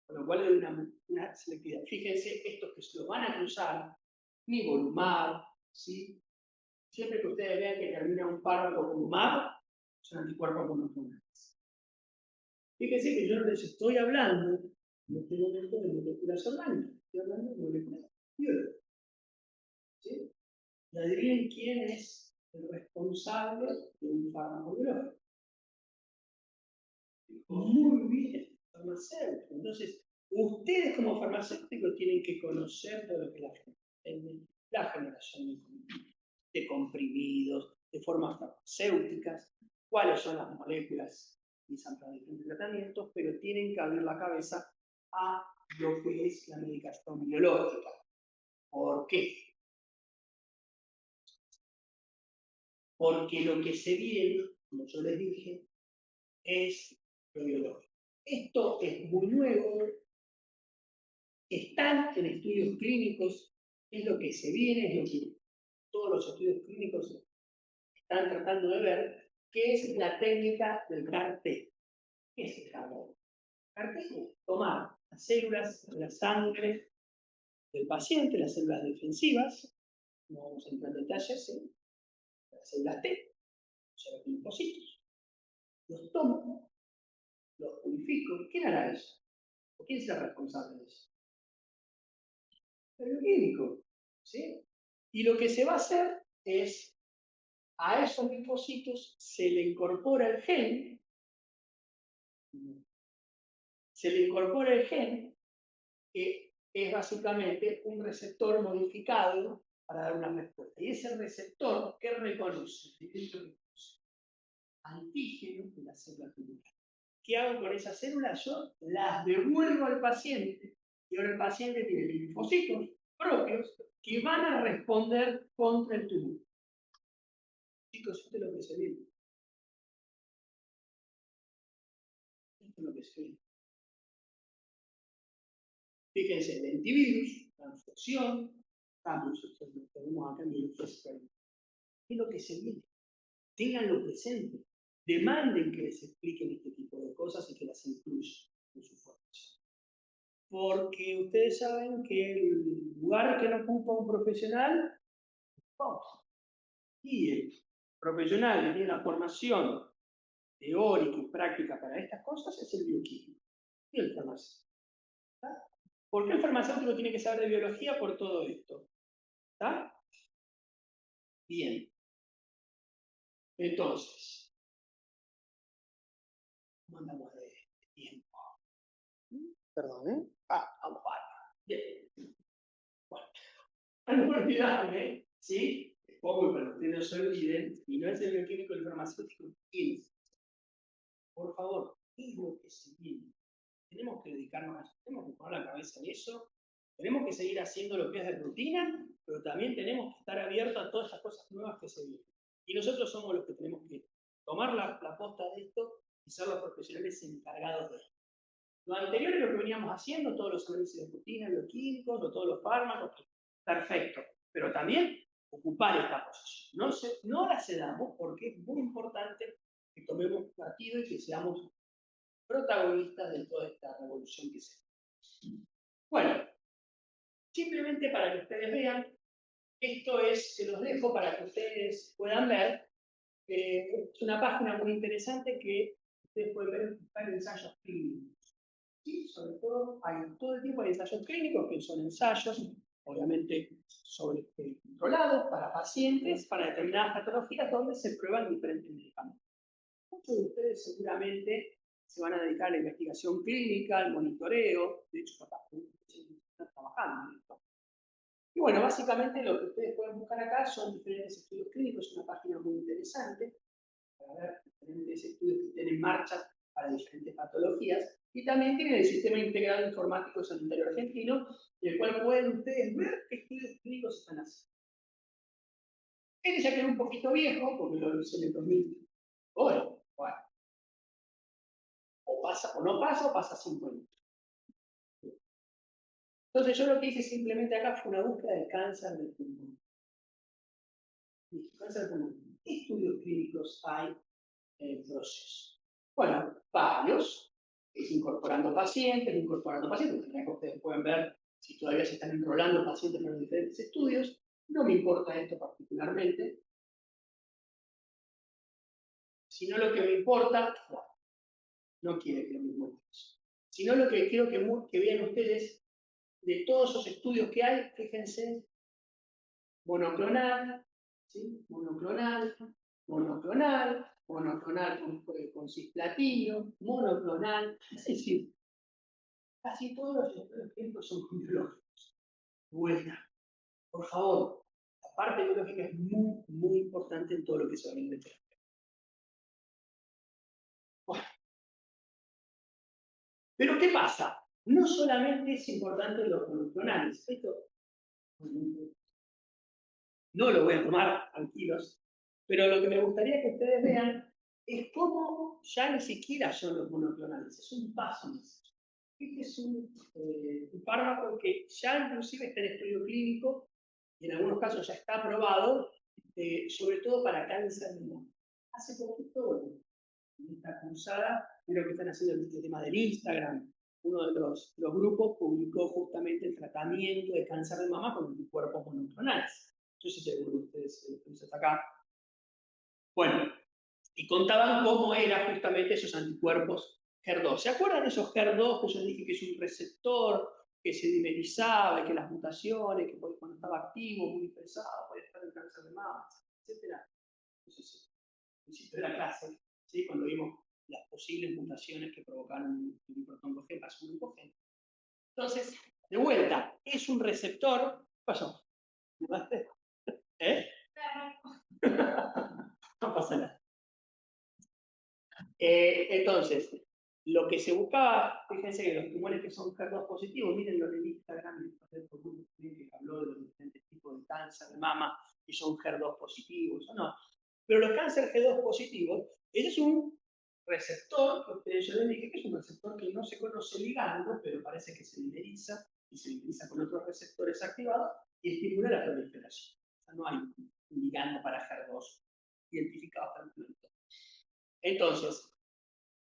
Con lo cual hay una selectividad. Fíjense, estos que se lo van a cruzar, nivolumab, ¿sí? Siempre que ustedes vean que termina un fármaco con UMAB, son anticuerpos monoclonales. Fíjense que yo no les estoy hablando en este momento de moléculas orgánicas, estoy hablando de moléculas biológicas. ¿Sí? Y adivinen quién es el responsable de un fármaco biológico. Muy bien, farmacéutico. Entonces, ustedes como farmacéuticos tienen que conocer todo lo que la generación de comprimidos, de formas farmacéuticas, cuáles son las moléculas utilizan para diferentes tratamientos, pero tienen que abrir la cabeza a lo que es la medicación biológica. ¿Por qué? Porque lo que se viene, como yo les dije, es lo biológico. Esto es muy nuevo, están en estudios clínicos, es lo que se viene, es lo que todos los estudios clínicos están tratando de ver, que es la técnica del CAR-T. ¿Qué es el CAR-T? CAR-T es tomar las células de la sangre del paciente, las células defensivas, no vamos a entrar en detalles, ¿sí? Las células T, los linfocitos, los tomo, los purifico. ¿Quién hará eso? ¿O quién será responsable de eso? El bioquímico, ¿sí? Y lo que se va a hacer es, a esos linfocitos se le incorpora el gen, que es básicamente un receptor modificado para dar una respuesta. Y ese receptor, ¿qué reconoce? Antígenos de la célula tumoral. ¿Qué hago con esas células? Yo las devuelvo al paciente y ahora el paciente tiene linfocitos propios que van a responder contra el tumor. Chicos, esto es lo que se viene. Esto es lo que se viene. Fíjense, el antivirus, transfusión, cambios, lo tenemos acá en el es lo que se viene. Ténganlo presente. Demanden que les expliquen este tipo de cosas y que las incluyan en su formación. Porque ustedes saben que el lugar que no ocupa un profesional, y el profesional que tiene la formación teórica y práctica para estas cosas es el bioquímico y el farmacéutico. ¿Por qué el farmacéutico tiene que saber de biología por todo esto? ¿Está? Bien. Entonces, ¿cómo andamos de tiempo? Perdón, ¿eh? Vamos para. Bien. Bueno, no olvidarme, ¿sí? Pongo para que ustedes no se olviden, y no es el bioquímico, el farmacéutico, ¿quién es? Por favor, ¿qué es lo que se viene? Tenemos que dedicarnos a eso, tenemos que poner la cabeza en eso, tenemos que seguir haciendo lo que es de rutina, pero también tenemos que estar abiertos a todas estas cosas nuevas que se vienen. Y nosotros somos los que tenemos que tomar la posta de esto y ser los profesionales encargados de esto. Lo anterior es lo que veníamos haciendo, todos los análisis de rutina, bioquímicos, o todos los fármacos, perfecto. Pero también ocupar esta posición. No la cedamos porque es muy importante que tomemos partido y que seamos protagonistas de toda esta revolución que se da. Bueno, simplemente para que ustedes vean, esto es, se los dejo para que ustedes puedan ver, es una página muy interesante que ustedes pueden ver en ensayos clínicos. ¿Sí? Sobre todo, todo el tiempo hay ensayos clínicos, que son ensayos, obviamente, controlados para pacientes, para determinadas patologías, donde se prueban diferentes medicamentos. Muchos de ustedes seguramente se van a dedicar a la investigación clínica, al monitoreo, de hecho, capaz que están trabajando en esto. Y bueno, básicamente lo que ustedes pueden buscar acá son diferentes estudios clínicos, es una página muy interesante para ver diferentes estudios que estén en marcha para diferentes patologías, y también tienen el Sistema Integrado Informático Sanitario Argentino, en el cual pueden ustedes ver qué estudios clínicos están haciendo. Este ya quedó un poquito viejo, porque lo hice en el 2000. Bueno, o pasa, o no pasa, o pasa 5 años. Entonces yo lo que hice simplemente acá fue una búsqueda de cáncer del pulmón. Cáncer del pulmón. ¿Qué estudios clínicos hay en proceso? Bueno, varios. Es incorporando pacientes. Ustedes pueden ver si todavía se están enrolando pacientes en los diferentes estudios. No me importa esto particularmente. Sino lo que me importa, no quiere que lo me muestre eso. Sino lo que quiero que vean ustedes de todos esos estudios que hay, fíjense, monoclonal, ¿sí? Monoclonal con cisplatino, monoclonal, es decir, casi todos los estudios clínicos son biológicos. Vuelta, por favor, la parte biológica es muy, muy importante en todo lo que se va a terapia. Bueno. Pero ¿qué pasa? No solamente es importante los monoclonales, esto no lo voy a tomar tranquilos, pero lo que me gustaría que ustedes vean es cómo ya ni siquiera son los monoclonales, es un paso más. Este es un fármaco que ya inclusive está en estudio clínico y en algunos casos ya está aprobado, sobre todo para cáncer de mama. Hace poquito, bueno, en esta cursada, creo que están haciendo el tema del Instagram. Uno de los grupos publicó justamente el tratamiento de cáncer de mama con anticuerpos monoclonales. Yo sé si alguno de ustedes está acá. Bueno, y contaban cómo eran justamente esos anticuerpos HER2. ¿Se acuerdan de esos HER2 que yo dije que es un receptor que se dimerizaba y que las mutaciones, que cuando estaba activo, muy expresado, podía estar en cáncer de mama, etcétera? No sé si al principio de la clase, ¿sí? Cuando vimos las posibles mutaciones que provocaron un protoncogen para un oncogen. Entonces, de vuelta, es un receptor. ¿Qué pasó? pasa nada. Entonces, lo que se buscaba, fíjense que los tumores que son HER2 positivos, miren lo de Instagram, que habló de los diferentes tipos de cáncer de mama que son HER2 positivos o no. Pero los cánceres HER2 positivos, ese es un receptor, que ustedes ya les dije que es un receptor que no se conoce ligando, pero parece que se dimeriza y se dimeriza con otros receptores activados y estimula la proliferación. O sea, no hay un ligando para HER2 identificado hasta el momento. Entonces,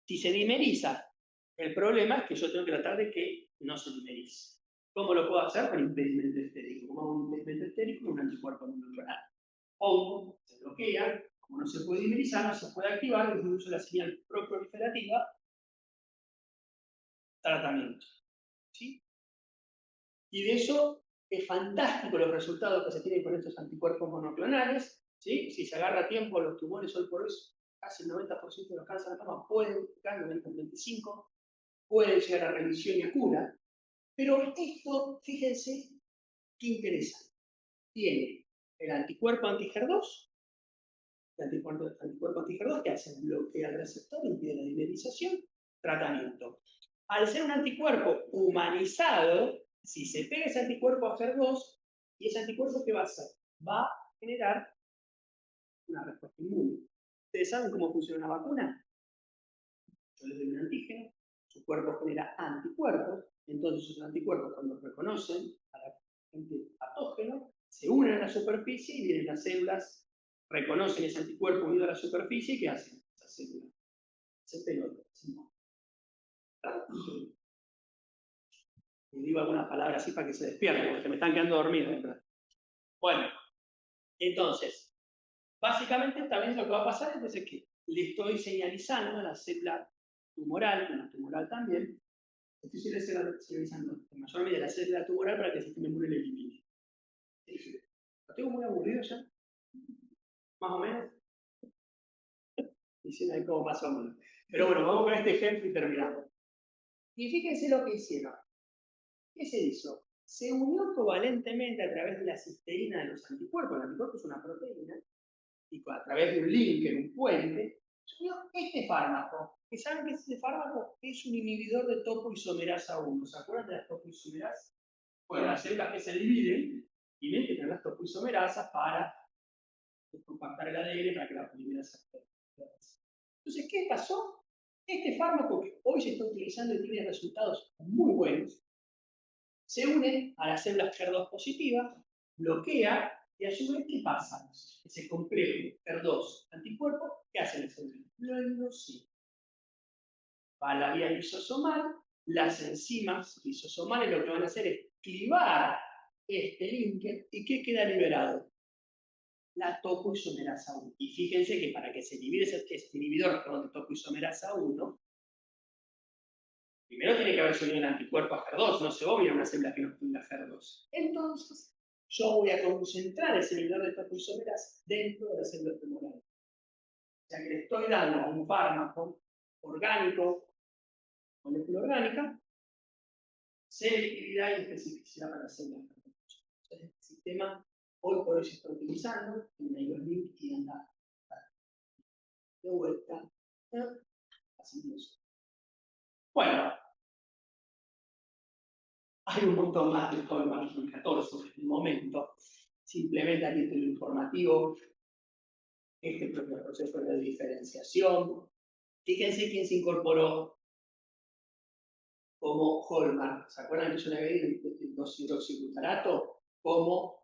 si se dimeriza, el problema es que yo tengo que tratar de que no se dimerice. ¿Cómo lo puedo hacer? Con impedimento estérico. Como hago un impedimento estérico, un anticuerpo monoclonal. O se bloquea, como no se puede dimerizar, no se puede activar, incluso la señal pro-proliferativa, tratamiento. ¿Sí? Y de eso es fantástico los resultados que se tienen con estos anticuerpos monoclonales. ¿Sí? Si se agarra a tiempo, los tumores hoy por hoy, casi el 90% de los cánceres de mama pueden, casi el 25%, pueden llegar a remisión y a cura. Pero esto, fíjense, qué interesante. Tiene el anticuerpo anti-HER2, el anticuerpo anti-HER2 que hace bloquea el receptor, impide la dimerización, tratamiento. Al ser un anticuerpo humanizado, si se pega ese anticuerpo a HER2, ¿y ese anticuerpo qué va a hacer? Va a generar una respuesta inmune. ¿Ustedes saben cómo funciona una vacuna? Yo les doy un antígeno, su cuerpo genera anticuerpos, entonces esos anticuerpos cuando reconocen a la gente patógeno, se unen a la superficie y vienen las células, reconocen ese anticuerpo unido a la superficie y ¿qué hacen? Esas células se pelotan, se mueven. Y digo algunas palabras así para que se despierten, porque me están quedando dormidos. Bueno, entonces, básicamente esta vez lo que va a pasar es que le estoy señalizando a la célula tumoral, que la tumoral también, estoy señalizando en mayor medida la célula tumoral para que el sistema inmune la elimine. ¿Lo tengo muy aburrido ya? ¿Más o menos? Dicen ahí como más o menos. Pero bueno, vamos con este ejemplo y terminamos. Y fíjense lo que hicieron. ¿Qué se hizo? Se unió covalentemente a través de la cisteína de los anticuerpos. El anticuerpo es una proteína. Y a través de un link en un puente, se unió este fármaco. ¿Que saben que este fármaco es un inhibidor de topoisomerasa 1? ¿Se acuerdan de las topoisomerasas? Bueno, las células que se dividen tienen que tener las topoisomerasas para compactar el ADN para que la polimerasa actúe. Entonces, ¿qué pasó? Este fármaco que hoy se está utilizando y tiene resultados muy buenos, se une a las células HER2 positivas, bloquea, y a su vez, ¿qué pasa? Ese complejo HER2 anticuerpo, ¿qué hace la célula? Lo endocina. Va a la vía lisosomal, las enzimas lisosomales lo que van a hacer es clivar este linker, ¿y qué queda liberado? La topoisomerasa 1. Y fíjense que para que se libere este inhibidor de topoisomerasa 1, primero tiene que haber unido el anticuerpo a HER2, no se obvia una célula que no tenga HER2. Entonces, yo voy a concentrar ese inhibidor de topoisomerasa dentro de la célula tumoral. O sea que le estoy dando un fármaco orgánico, molécula orgánica, selectividad y especificidad para las células. Entonces, este sistema hoy por hoy se está utilizando en el link y anda de vuelta haciendo eso. Bueno, hay un montón más de todo el 2014 en el momento. Simplemente a título informativo, este propio proceso de diferenciación. Fíjense quién se incorporó como hallmark. ¿Se acuerdan que yo le había dicho el 2-hidroxiglutarato como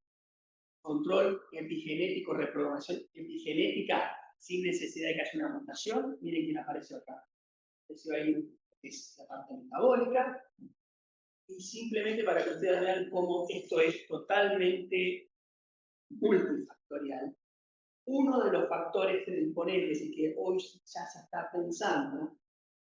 control epigenético, reprogramación epigenética sin necesidad de que haya una mutación? Miren quién apareció acá. Apareció ahí, es la parte metabólica. Y simplemente para que ustedes vean cómo esto es totalmente multifactorial. Uno de los factores imponentes y que hoy ya se está pensando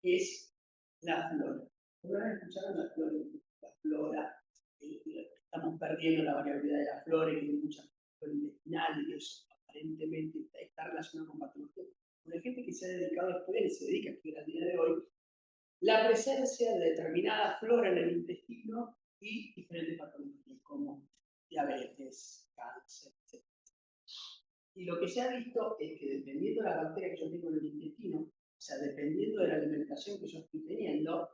es la flora. ¿Podrán escuchar la flora? La flora, estamos perdiendo la variabilidad de la flora, que hay mucha flora intestinal y eso aparentemente está relacionado con patología. Con la gente que se ha dedicado a estudiar y se dedica a estudiar a día de hoy, la presencia de determinada flora en el intestino y diferentes patologías como diabetes, cáncer, etc. Y lo que se ha visto es que dependiendo de la bacteria que yo tengo en el intestino, o sea, dependiendo de la alimentación que yo estoy teniendo,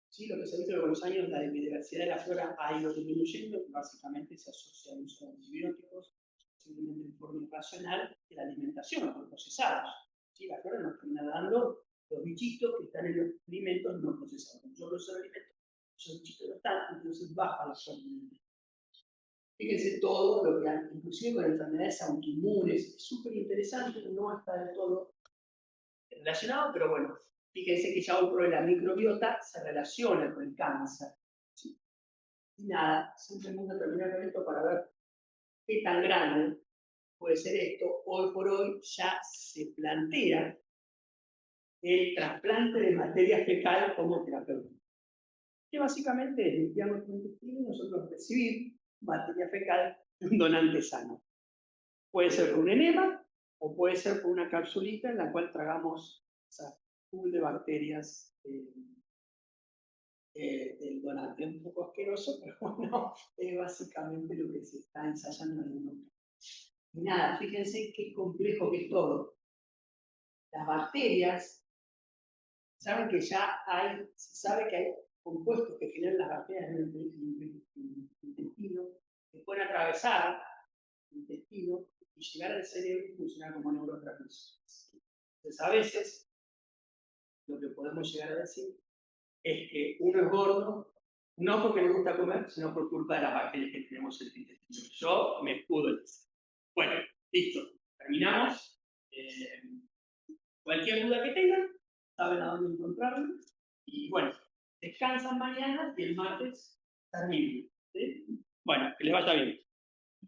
¿sí? Lo que se ha visto con los años, la biodiversidad de la flora ha ido disminuyendo, básicamente se asocia al uso de antibióticos, posiblemente en forma irracional, de la alimentación, por procesados. ¿Sí? La flora nos termina dando los bichitos que están en los alimentos no procesados. Yo proceso el alimento, esos bichitos no están, entonces baja la flora. Fíjense todo lo que hay, inclusive con enfermedades autoinmunes, es súper interesante, no está del todo relacionado, pero bueno, fíjense que ya otro de la microbiota se relaciona con el cáncer. ¿Sí? Y nada, simplemente terminar con esto para ver qué tan grande puede ser esto. Hoy por hoy ya se plantea el trasplante de materia fecal como terapéutico, que básicamente es limpiar nuestro intestino y nosotros recibir materia fecal de un donante sano. Puede ser por un enema o puede ser por una capsulita en la cual tragamos esa pool de bacterias del donante. Es un poco asqueroso, pero bueno, es básicamente lo que se está ensayando en el mundo. Y nada, fíjense qué complejo que es todo. Las bacterias, saben que ya hay, se sabe que hay compuestos que generan las bacterias en el intestino, que pueden atravesar el intestino y llegar al cerebro y funcionar como neurotransmisores. Entonces, a veces, lo que podemos llegar a decir es que uno es gordo, no porque le gusta comer, sino por culpa de las bacterias que tenemos en el intestino. Yo me escudo en eso. Bueno, listo. Terminamos. Cualquier duda que tengan, saben a dónde encontrarme. Y bueno, descansan mañana y el martes termino. ¿Sí? Bueno, que les vaya bien.